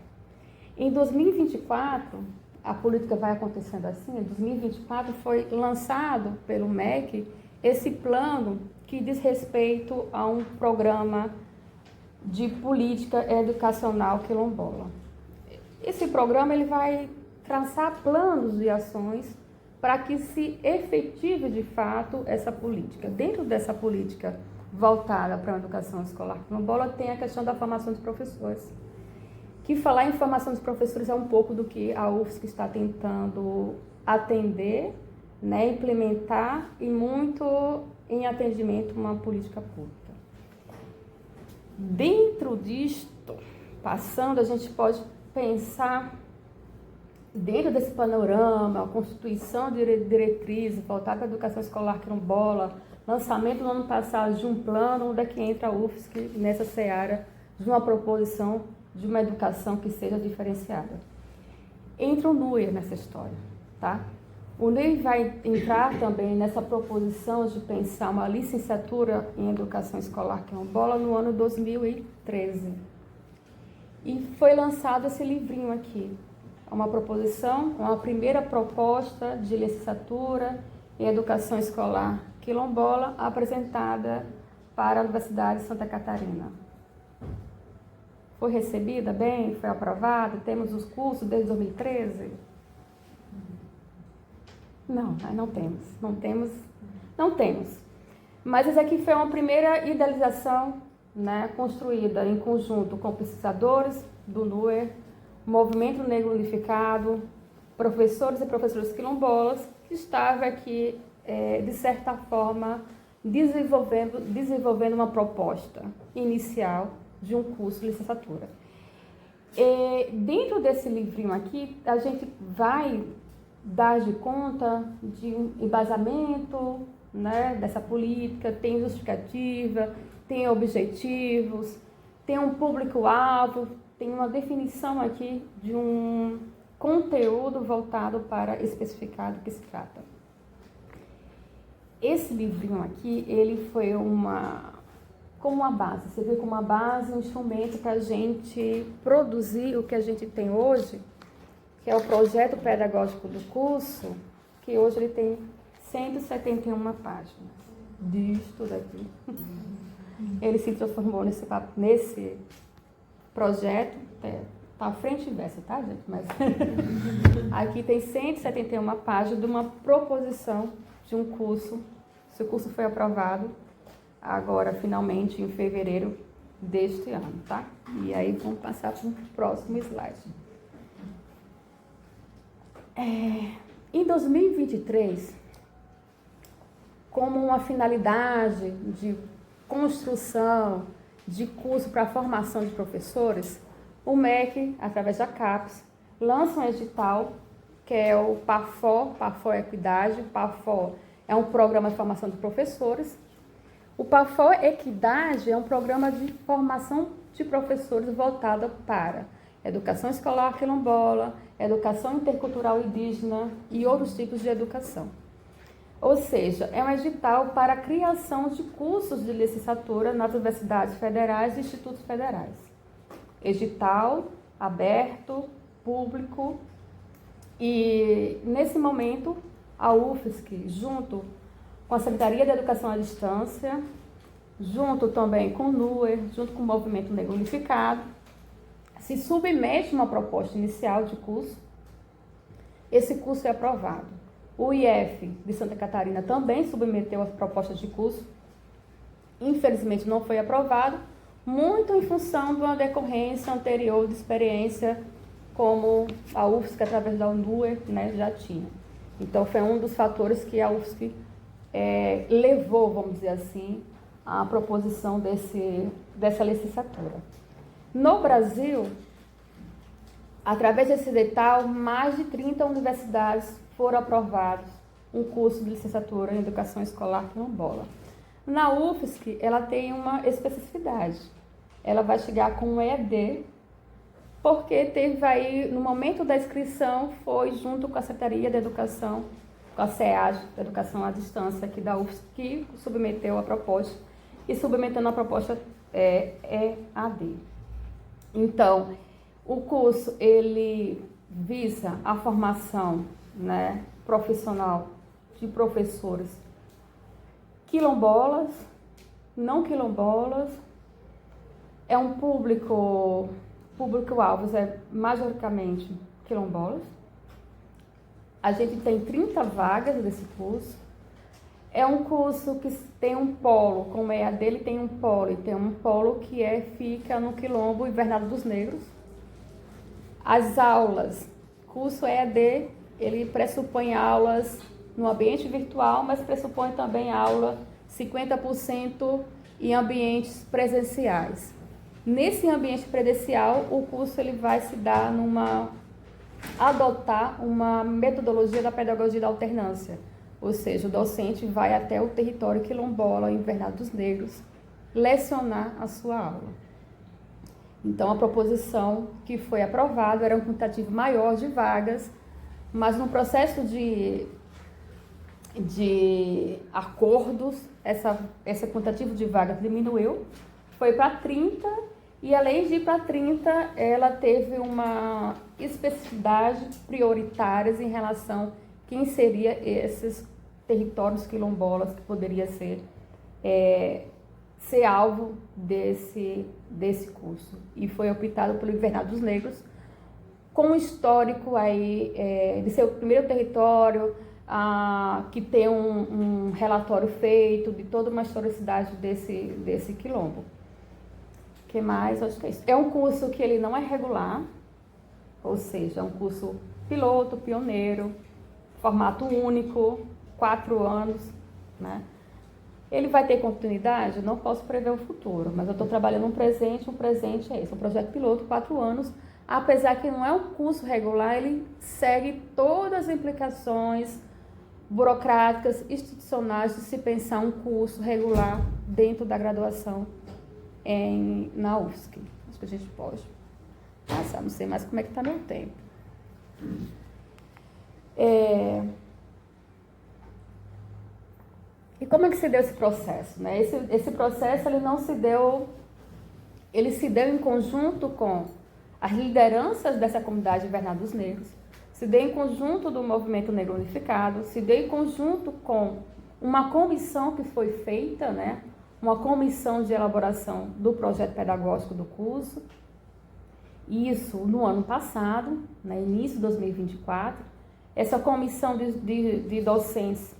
Em 2024, a política vai acontecendo assim, em 2024 foi lançado pelo MEC esse plano que diz respeito a um programa de política educacional quilombola. Esse programa ele vai traçar planos de ações para que se efetive de fato essa política. Dentro dessa política voltada para a educação escolar quilombola tem a questão da formação de professores. Que falar em formação dos professores é um pouco do que a UFSC está tentando atender, né, implementar e muito em atendimento a uma política pública. Dentro disto, passando, a gente pode pensar, dentro desse panorama, a constituição de diretrizes voltada para a educação escolar quilombola, lançamento no ano passado de um plano, onde é que entra a UFSC nessa seara de uma proposição de uma educação que seja diferenciada. Entra o NUE nessa história, tá? O NUE vai entrar também nessa proposição de pensar uma licenciatura em educação escolar quilombola no ano 2013. E foi lançado esse livrinho aqui, uma proposição, uma primeira proposta de licenciatura em educação escolar quilombola apresentada para a Universidade de Santa Catarina. Foi recebida bem, foi aprovada, temos os cursos desde 2013? Não temos. Mas essa aqui foi uma primeira idealização, né, construída em conjunto com pesquisadores do NUE, Movimento Negro Unificado, professores e professoras quilombolas, que estava aqui, de certa forma, desenvolvendo uma proposta inicial de um curso de licenciatura. Dentro desse livrinho aqui, a gente vai dar de conta de um embasamento, né, dessa política, tem justificativa, tem objetivos, tem um público-alvo, tem uma definição aqui de um conteúdo voltado para especificar do que se trata. Esse livrinho aqui, ele foi como uma base, você vê como uma base, um instrumento para a gente produzir o que a gente tem hoje, que é o projeto pedagógico do curso, que hoje ele tem 171 páginas. Disto daqui. Ele se transformou nesse projeto, tá frente e verso, tá, gente? Mas aqui tem 171 páginas de uma proposição de um curso. Esse curso foi aprovado agora, finalmente, em fevereiro deste ano, tá? E aí vamos passar para o próximo slide. Em 2023, como uma finalidade de construção de curso para a formação de professores, o MEC, através da CAPES, lança um edital que é o PAFO Equidade. O PAFO é um programa de formação de professores. O PAFO Equidade é um programa de formação de professores voltado para educação escolar quilombola, educação intercultural indígena e outros tipos de educação. Ou seja, é um edital para a criação de cursos de licenciatura nas universidades federais e institutos federais. Edital aberto, público, e nesse momento a UFSC, junto com a Secretaria de Educação à Distância, junto também com o NUER, junto com o Movimento Negro Unificado, se submete a uma proposta inicial de curso. Esse curso é aprovado. O IF de Santa Catarina também submeteu a proposta de curso. Infelizmente não foi aprovado, muito em função de uma decorrência anterior de experiência como a UFSC, através da UNUER, né, já tinha. Então foi um dos fatores que a UFSC levou, vamos dizer assim, à proposição dessa licenciatura. No Brasil, através desse edital, mais de 30 universidades foram aprovadas um curso de licenciatura em Educação Escolar Quilombola. Na UFSC, ela tem uma especificidade. Ela vai chegar com um EAD, porque teve aí, no momento da inscrição, foi junto com a Secretaria de Educação, com a SEAD, Educação à Distância, aqui da UFSC, que submeteu a proposta, e submetendo a proposta EAD. Então, o curso, ele visa a formação, né, profissional de professores quilombolas, não quilombolas. É um público-alvo, majoritariamente quilombolas. A gente tem 30 vagas desse curso. É um curso que tem um polo, como é a dele, tem um polo, e tem um polo que fica no Quilombo Invernado dos Negros. As aulas, curso EAD, ele pressupõe aulas no ambiente virtual, mas pressupõe também aula 50% em ambientes presenciais. Nesse ambiente presencial, o curso ele vai se dar adotar uma metodologia da pedagogia da alternância, ou seja, o docente vai até o território quilombola, Invernado dos Negros, lecionar a sua aula. Então, a proposição que foi aprovada era um quantitativo maior de vagas, mas no processo de acordos, esse quantitativo de vagas diminuiu, foi para 30, e além de ir para 30, ela teve uma especificidade prioritárias em relação a quem seria esses territórios quilombolas que poderia ser alvo desse curso. E foi optado pelo Invernado dos Negros, com um histórico aí, de ser o primeiro território que tem um relatório feito de toda uma historicidade desse quilombo. O que mais? Acho que é isso. É um curso que ele não é regular, ou seja, é um curso piloto, pioneiro, formato único, 4 anos, né? Ele vai ter continuidade? Eu não posso prever o futuro, mas eu estou trabalhando um presente é esse, um projeto piloto, 4 anos, apesar que não é um curso regular, ele segue todas as implicações burocráticas, institucionais de se pensar um curso regular dentro da graduação na UFSC. Acho que a gente pode passar, não sei mais como é que está meu tempo. E como é que se deu esse processo? Né? Esse processo ele se deu em conjunto com as lideranças dessa comunidade invernal dos negros, se deu em conjunto do Movimento Negro Unificado, se deu em conjunto com uma comissão que foi feita, né? Uma comissão de elaboração do projeto pedagógico do curso. Isso no ano passado, né, início de 2024. Essa comissão de docentes,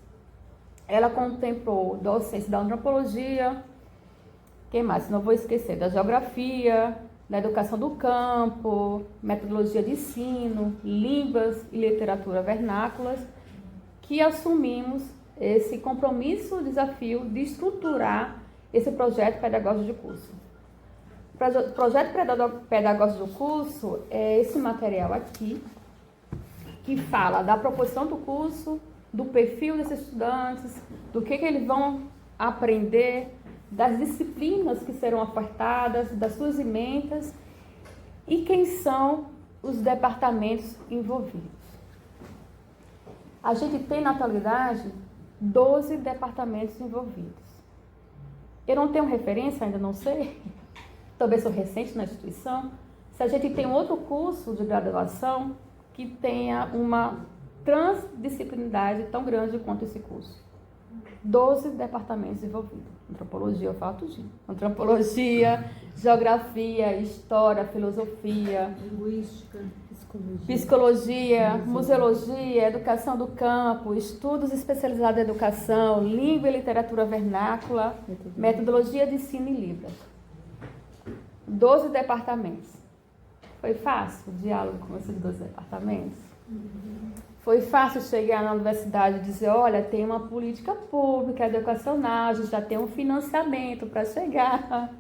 ela contemplou docentes da antropologia, quem mais? Não vou esquecer, da geografia, da educação do campo, metodologia de ensino, línguas e literatura vernáculas, que assumimos esse compromisso, desafio de estruturar esse projeto pedagógico de curso. O projeto pedagógico do curso é esse material aqui, que fala da proposição do curso, do perfil desses estudantes, do que eles vão aprender, das disciplinas que serão ofertadas, das suas emendas e quem são os departamentos envolvidos. A gente tem na atualidade 12 departamentos envolvidos. Eu não tenho referência, ainda não sei, talvez sou recente na instituição, se a gente tem outro curso de graduação que tenha uma transdisciplinaridade tão grande quanto esse curso. 12 departamentos envolvidos. Antropologia, eu falo tudinho. Antropologia, geografia, história, filosofia, Linguística, psicologia, museologia, educação do campo, estudos especializados em educação, língua e literatura vernácula, metodologia de ensino e Libras. 12 departamentos. Foi fácil o diálogo com esses 12 departamentos? Foi fácil chegar na universidade e dizer, olha, tem uma política pública educacional, a gente já tem um financiamento para chegar.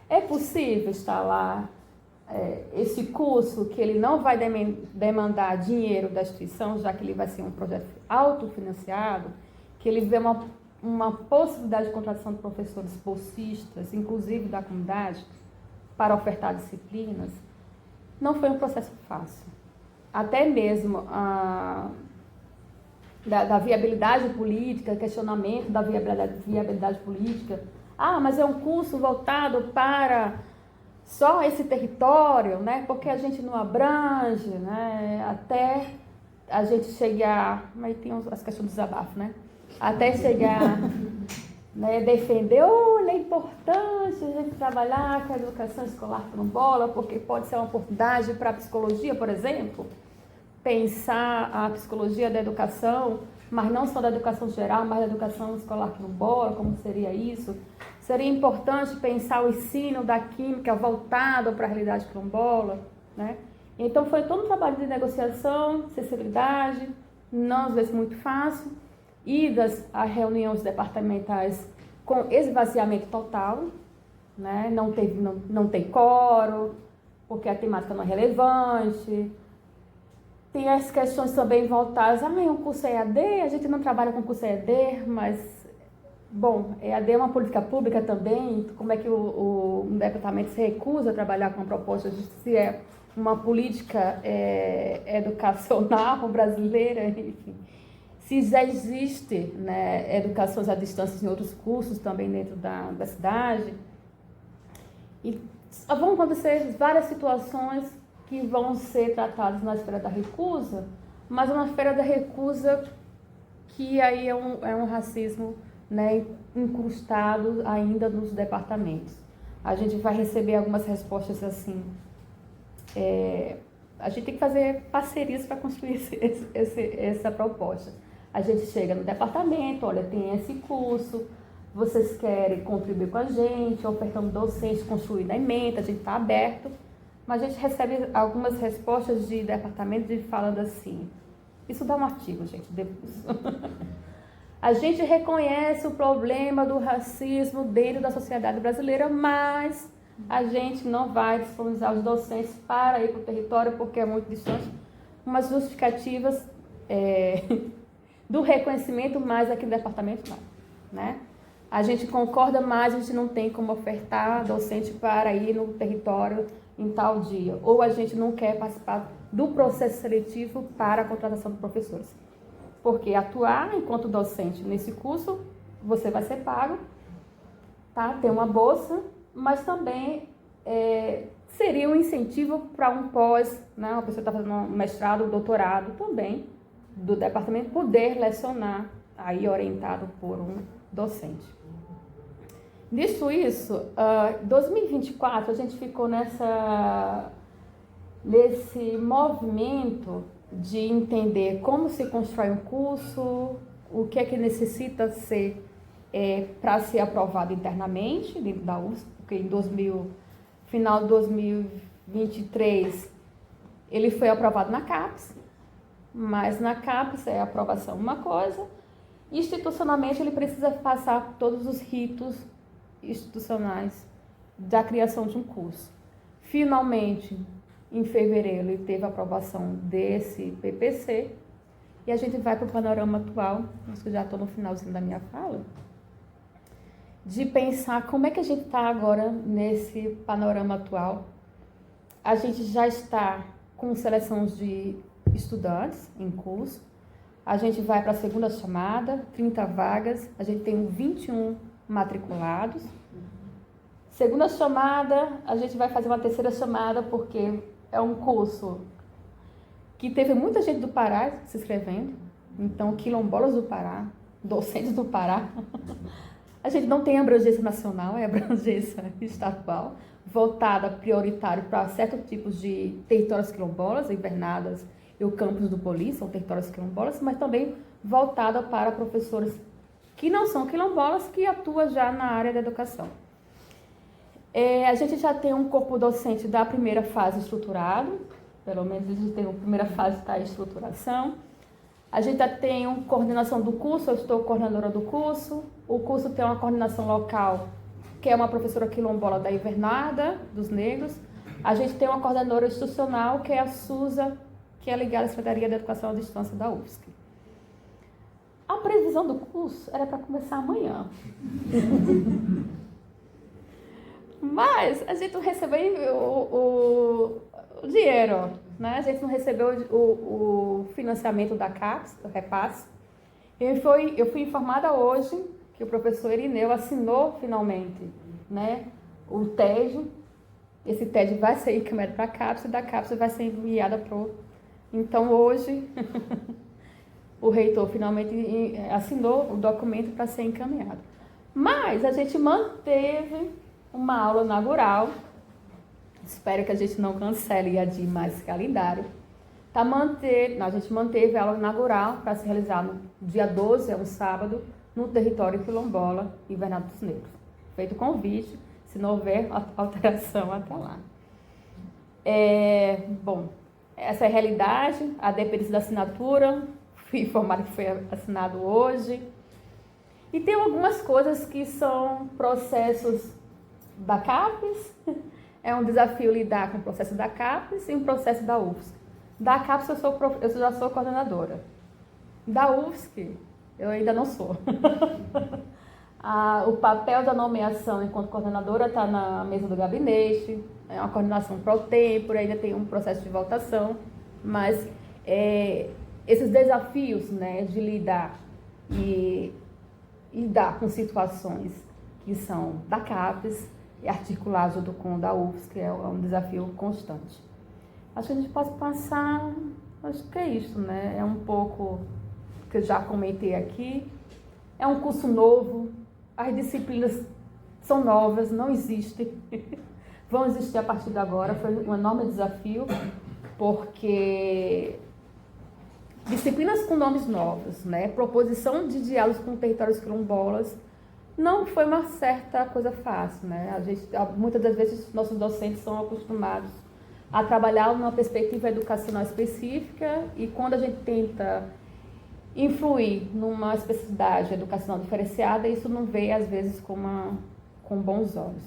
É possível instalar esse curso que ele não vai demandar dinheiro da instituição, já que ele vai ser um projeto autofinanciado, que ele vê uma possibilidade de contratação de professores bolsistas, inclusive da comunidade, para ofertar disciplinas? Não foi um processo fácil. Até mesmo da viabilidade política, questionamento da viabilidade política. Ah, mas é um curso voltado para só esse território, né? Porque a gente não abrange, né? Até a gente chegar, mas tem as questões do desabafo, né? Até chegar, né, defender, olha, é importante a gente trabalhar com a educação escolar quilombola, porque pode ser uma oportunidade para a psicologia, por exemplo, pensar a psicologia da educação, mas não só da educação geral, mas da educação escolar quilombola, como seria isso? Seria importante pensar o ensino da química voltado para a realidade quilombola, né? Então foi todo um trabalho de negociação, acessibilidade, não às vezes muito fácil, idas a reuniões departamentais com esvaziamento total, né? Não tem quórum, porque a temática não é relevante. Tem as questões também voltadas, um curso EAD, a gente não trabalha com curso EAD, mas, bom, EAD é uma política pública também, como é que um departamento se recusa a trabalhar com uma proposta de se é uma política educacional brasileira, enfim. Se já existe, né, educações à distância em outros cursos também dentro da cidade. E vão acontecer várias situações que vão ser tratadas na esfera da recusa, mas uma esfera da recusa que aí é um racismo, né, incrustado ainda nos departamentos. A gente vai receber algumas respostas assim, a gente tem que fazer parcerias para construir essa proposta. A gente chega no departamento, olha, tem esse curso, vocês querem contribuir com a gente, ofertando docentes, construindo a ementa, a gente está aberto, mas a gente recebe algumas respostas de departamento falando assim, isso dá um artigo, gente, depois. A gente reconhece o problema do racismo dentro da sociedade brasileira, mas a gente não vai disponibilizar os docentes para ir para o território porque é muito distante. Umas justificativas do reconhecimento, mas aqui no departamento não, né? A gente concorda, mas a gente não tem como ofertar docente para ir no território em tal dia. Ou a gente não quer participar do processo seletivo para a contratação de professores. Porque atuar enquanto docente nesse curso, você vai ser pago, tá? Tem uma bolsa, mas também seria um incentivo para um pós, né? Uma pessoa está fazendo um mestrado, um doutorado também, do departamento, poder lecionar, aí orientado por um docente. Dito isso, 2024 a gente ficou nesse movimento de entender como se constrói um curso, o que é que necessita ser para ser aprovado internamente dentro da UFSC, porque final de 2023 ele foi aprovado na CAPES, mas na CAPES é aprovação uma coisa, institucionalmente ele precisa passar todos os ritos institucionais da criação de um curso. Finalmente, em fevereiro, ele teve a aprovação desse PPC e a gente vai para o panorama atual, acho que já estou no finalzinho da minha fala, de pensar como é que a gente está agora nesse panorama atual. A gente já está com seleção de estudantes em curso, a gente vai para a segunda chamada, 30 vagas, a gente tem 21 matriculados. Segunda chamada, a gente vai fazer uma terceira chamada porque é um curso que teve muita gente do Pará se inscrevendo, então quilombolas do Pará, docentes do Pará. A gente não tem abrangência nacional, é abrangência estadual, voltada prioritário para certos tipos de territórios quilombolas, Invernadas e o campus do Poli, são territórios quilombolas, mas também voltada para professores que não são quilombolas, que atuam já na área da educação. A gente já tem um corpo docente da primeira fase estruturado, pelo menos a gente tem a primeira fase da estruturação. A gente já tem uma coordenação do curso, eu estou coordenadora do curso. O curso tem uma coordenação local, que é uma professora quilombola da Invernada, dos negros. A gente tem uma coordenadora institucional, que é a Suza, que é ligada à Secretaria de Educação à Distância da UFSC. A previsão do curso era para começar amanhã. Mas a gente não recebeu o dinheiro, né? A gente não recebeu o financiamento da CAPES, do repasse. Eu fui informada hoje que o professor Irineu assinou finalmente, né, o TED. Esse TED vai ser encaminhado para a CAPES e da CAPES vai ser enviada para o... Então hoje o reitor finalmente assinou o documento para ser encaminhado. Mas a gente manteve uma aula inaugural, espero que a gente não cancele e adie mais esse calendário. A gente manteve a aula inaugural para se realizar no dia 12, é um sábado, no território quilombola, Invernada dos Negros. Feito o convite, se não houver alteração até lá. Bom, essa é a realidade, a dependência da assinatura, fui informada que foi assinado hoje. E tem algumas coisas que são processos da CAPES, é um desafio lidar com o processo da CAPES e o processo da UFSC. Da CAPES eu já sou coordenadora. Da UFSC eu ainda não sou. O papel da nomeação enquanto coordenadora está na mesa do gabinete, é uma coordenação pro tempore, ainda tem um processo de votação, mas esses desafios, né, de lidar com situações que são da CAPES e articular junto com o da UFSC é um desafio constante. Acho que a gente pode passar, acho que é isso, né? É um pouco que eu já comentei aqui. É um curso novo, as disciplinas são novas, não existem. Vão existir a partir de agora, foi um enorme desafio, porque disciplinas com nomes novos, né? Proposição de diálogos com territórios quilombolas, não foi uma certa coisa fácil, né? Muitas das vezes nossos docentes são acostumados a trabalhar numa perspectiva educacional específica e quando a gente tenta influir numa especificidade educacional diferenciada, isso não vê às vezes com bons olhos.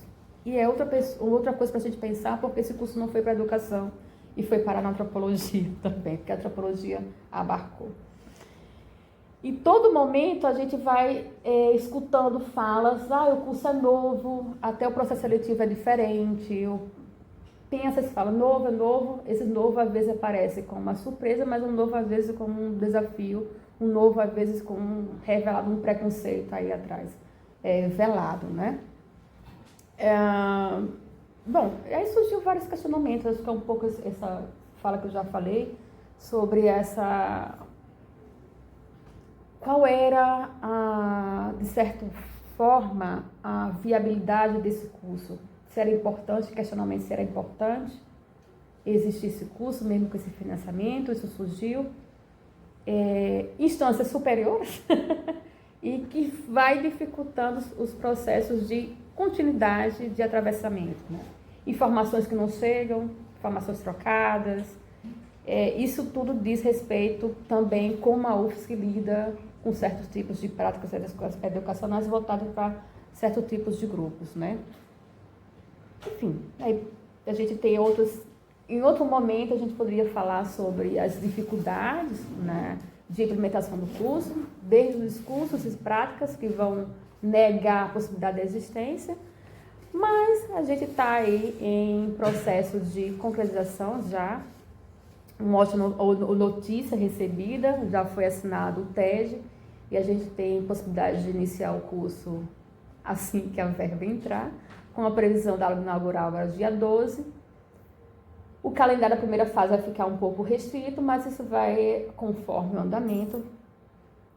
E é outra coisa para a gente pensar, porque esse curso não foi para a educação e foi parar na antropologia também, porque a antropologia abarcou. Em todo momento a gente vai escutando falas, o curso é novo, até o processo seletivo é diferente, pensa, se fala novo, é novo, esse novo às vezes aparece como uma surpresa, mas um novo às vezes como um desafio, um novo às vezes como revelado um preconceito aí atrás, velado, né? Bom, aí surgiu vários questionamentos, acho que é um pouco essa fala que eu já falei, sobre qual era, de certa forma, a viabilidade desse curso. Se era importante, questionamento se era importante existir esse curso, mesmo com esse financiamento, isso surgiu. Instâncias superiores e que vai dificultando os processos de continuidade de atravessamento, né? Informações que não chegam, informações trocadas, isso tudo diz respeito também como a UFSC lida com certos tipos de práticas educacionais voltadas para certos tipos de grupos, né? Enfim, aí a gente tem em outro momento a gente poderia falar sobre as dificuldades, né, de implementação do curso, desde os discursos e práticas que vão negar a possibilidade da existência, mas a gente está aí em processo de concretização já, uma ótima notícia recebida, já foi assinado o TED, e a gente tem possibilidade de iniciar o curso assim que a verba entrar, com a previsão da aula inaugural agora dia 12. O calendário da primeira fase vai ficar um pouco restrito, mas isso vai, conforme o andamento,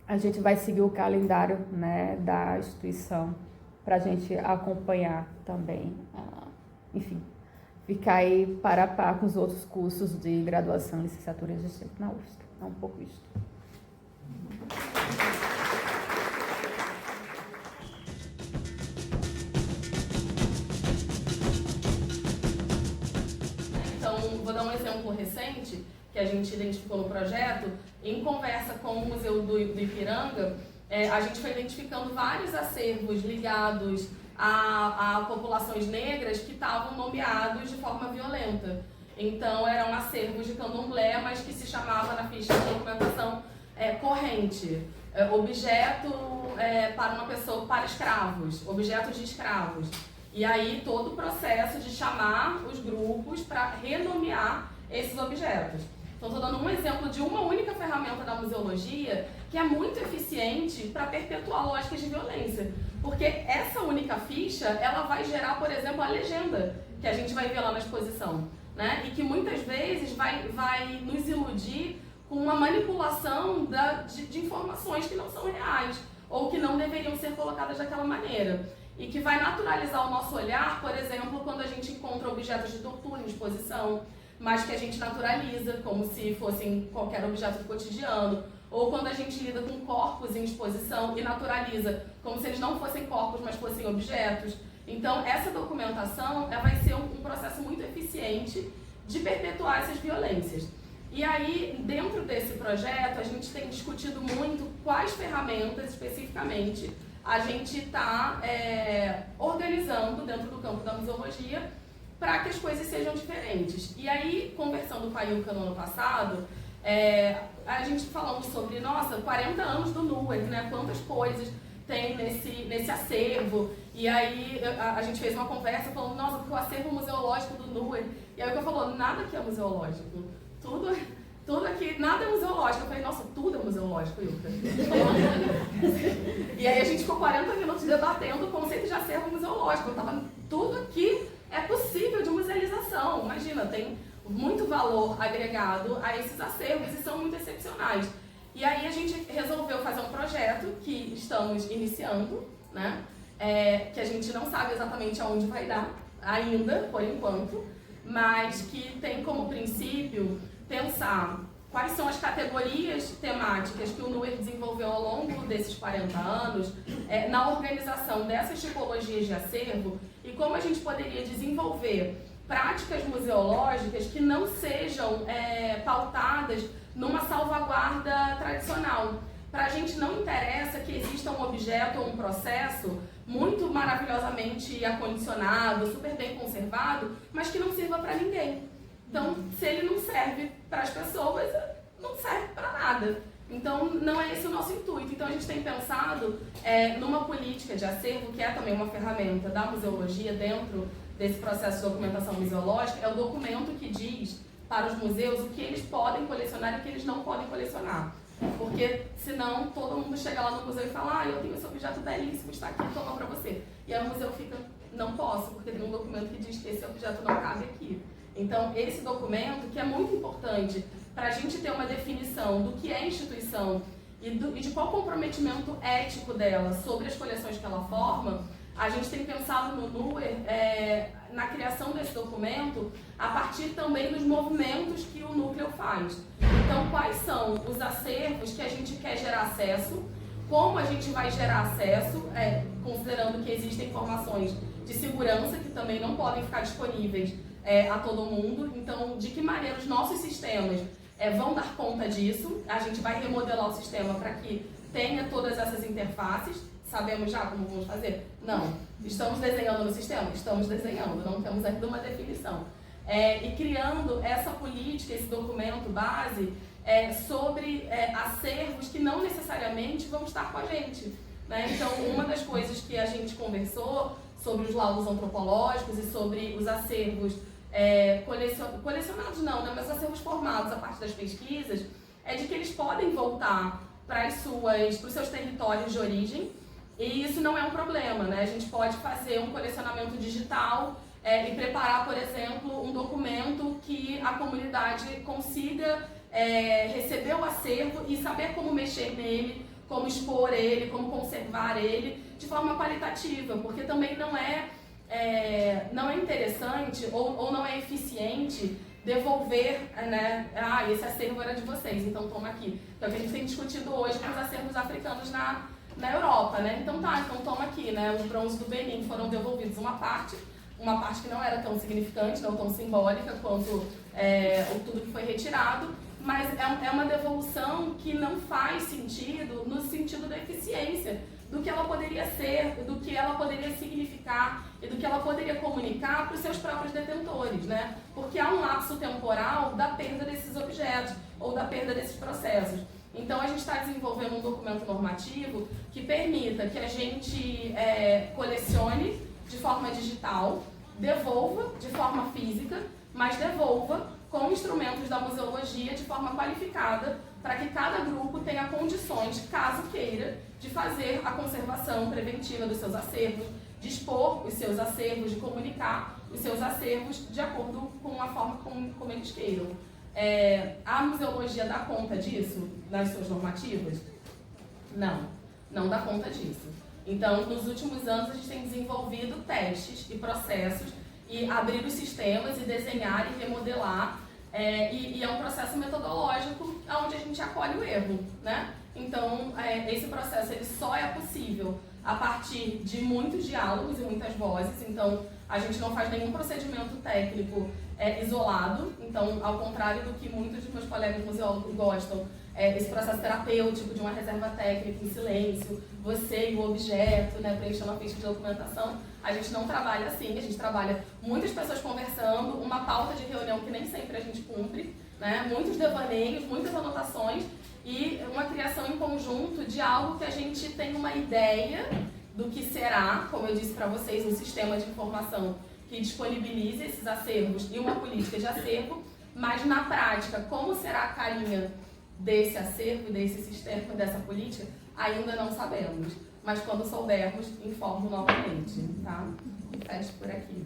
a gente vai seguir o calendário, né, da instituição para a gente acompanhar também, enfim, ficar aí par a par com os outros cursos de graduação, licenciatura e gestão na UFSC. É um pouco isso. Vou dar um exemplo recente que a gente identificou no projeto. Em conversa com o Museu do Ipiranga, a gente foi identificando vários acervos ligados a populações negras que estavam nomeados de forma violenta. Então, eram acervos de candomblé, mas que se chamava na ficha de documentação corrente, objeto para uma pessoa, para escravos, objeto de escravos. E aí todo o processo de chamar os grupos para renomear esses objetos. Então estou dando um exemplo de uma única ferramenta da museologia que é muito eficiente para perpetuar lógicas de violência. Porque essa única ficha, ela vai gerar, por exemplo, a legenda que a gente vai ver lá na exposição, né? E que muitas vezes vai nos iludir com uma manipulação de informações que não são reais ou que não deveriam ser colocadas daquela maneira. E que vai naturalizar o nosso olhar, por exemplo, quando a gente encontra objetos de tortura em exposição, mas que a gente naturaliza como se fossem qualquer objeto do cotidiano, ou quando a gente lida com corpos em exposição e naturaliza como se eles não fossem corpos, mas fossem objetos. Então, essa documentação vai ser um processo muito eficiente de perpetuar essas violências. E aí, dentro desse projeto, a gente tem discutido muito quais ferramentas, especificamente, a gente está organizando dentro do campo da museologia para que as coisas sejam diferentes. E aí, conversando com a Ilka no ano passado, a gente falando sobre, 40 anos do NUER, né? Quantas coisas tem nesse acervo. E aí a gente fez uma conversa falando, porque o acervo museológico do NUER. E aí o que eu falou, nada aqui é museológico. Tudo aqui, nada é museológico. Eu falei, tudo é museológico, Ilka. E aí a gente ficou 40 minutos debatendo o conceito de acervo museológico. Tudo aqui é possível de musealização. Imagina, tem muito valor agregado a esses acervos e são muito excepcionais. E aí a gente resolveu fazer um projeto que estamos iniciando, né? Que a gente não sabe exatamente aonde vai dar ainda, por enquanto, mas que tem como princípio pensar quais são as categorias temáticas que o NUER desenvolveu ao longo desses 40 anos na organização dessas tipologias de acervo e como a gente poderia desenvolver práticas museológicas que não sejam pautadas numa salvaguarda tradicional. Para a gente não interessa que exista um objeto ou um processo muito maravilhosamente acondicionado, super bem conservado, mas que não sirva para ninguém. Então, se ele não serve para as pessoas, não serve para nada. Então, não é esse o nosso intuito. Então, a gente tem pensado numa política de acervo, que é também uma ferramenta da museologia dentro desse processo de documentação museológica, é o documento que diz para os museus o que eles podem colecionar e o que eles não podem colecionar. Porque, senão, todo mundo chega lá no museu e fala: eu tenho esse objeto belíssimo, está aqui, toma para você. E aí o museu fica: não posso, porque tem um documento que diz que esse objeto não cabe aqui. Então, esse documento, que é muito importante para a gente ter uma definição do que é instituição e de qual comprometimento ético dela sobre as coleções que ela forma, a gente tem pensado no NUER na criação desse documento a partir também dos movimentos que o núcleo faz. Então, quais são os acervos que a gente quer gerar acesso, como a gente vai gerar acesso, considerando que existem informações de segurança que também não podem ficar disponíveis a todo mundo. Então, de que maneira os nossos sistemas vão dar conta disso. A gente vai remodelar o sistema para que tenha todas essas interfaces. Sabemos já como vamos fazer? Não. Estamos desenhando no sistema? Estamos desenhando, não temos ainda uma definição. E criando essa política, esse documento base sobre acervos que não necessariamente vão estar com a gente, né? Então, uma das coisas que a gente conversou sobre os laudos antropológicos e sobre os acervos colecionados não, né? Mas acervos formados a partir das pesquisas, é de que eles podem voltar para os seus territórios de origem, e isso não é um problema, né? A gente pode fazer um colecionamento digital e preparar, por exemplo, um documento que a comunidade consiga receber o acervo e saber como mexer nele, como expor ele, como conservar ele de forma qualitativa, porque também não é interessante ou não é eficiente devolver, né? Esse acervo era de vocês, então toma aqui. Então, é o que a gente tem discutido hoje com os acervos africanos na Europa, né? Então toma aqui, né? Os bronzes do Benin foram devolvidos uma parte que não era tão significante, não tão simbólica quanto tudo que foi retirado, mas é uma devolução que não faz sentido no sentido da eficiência, do que ela poderia ser, do que ela poderia significar e do que ela poderia comunicar para os seus próprios detentores, né? Porque há um lapso temporal da perda desses objetos ou da perda desses processos. Então, a gente está desenvolvendo um documento normativo que permita que a gente colecione de forma digital, devolva de forma física, mas devolva com instrumentos da museologia de forma qualificada, para que cada grupo tenha condições, caso queira, de fazer a conservação preventiva dos seus acervos, de expor os seus acervos, de comunicar os seus acervos de acordo com a forma como eles queiram. A museologia dá conta disso nas suas normativas? Não dá conta disso. Então, nos últimos anos, a gente tem desenvolvido testes e processos e abrir os sistemas e desenhar e remodelar. E é um processo metodológico onde a gente acolhe o erro, né? Então, esse processo ele só é possível a partir de muitos diálogos e muitas vozes. Então, a gente não faz nenhum procedimento técnico isolado. Então, ao contrário do que muitos dos meus colegas museólogos gostam, esse processo terapêutico de uma reserva técnica em silêncio, você e o objeto, né, preenchendo a ficha de documentação, a gente não trabalha assim. A gente trabalha muitas pessoas conversando, uma pauta de reunião que nem sempre a gente cumpre, né, muitos devaneios, muitas anotações e uma criação em conjunto de algo que a gente tem uma ideia do que será, como eu disse para vocês, um sistema de informação que disponibilize esses acervos e uma política de acervo, mas na prática, como será a carinha desse acervo, desse sistema, dessa política, ainda não sabemos. Mas quando soubermos, informo novamente, tá? Fecho por aqui.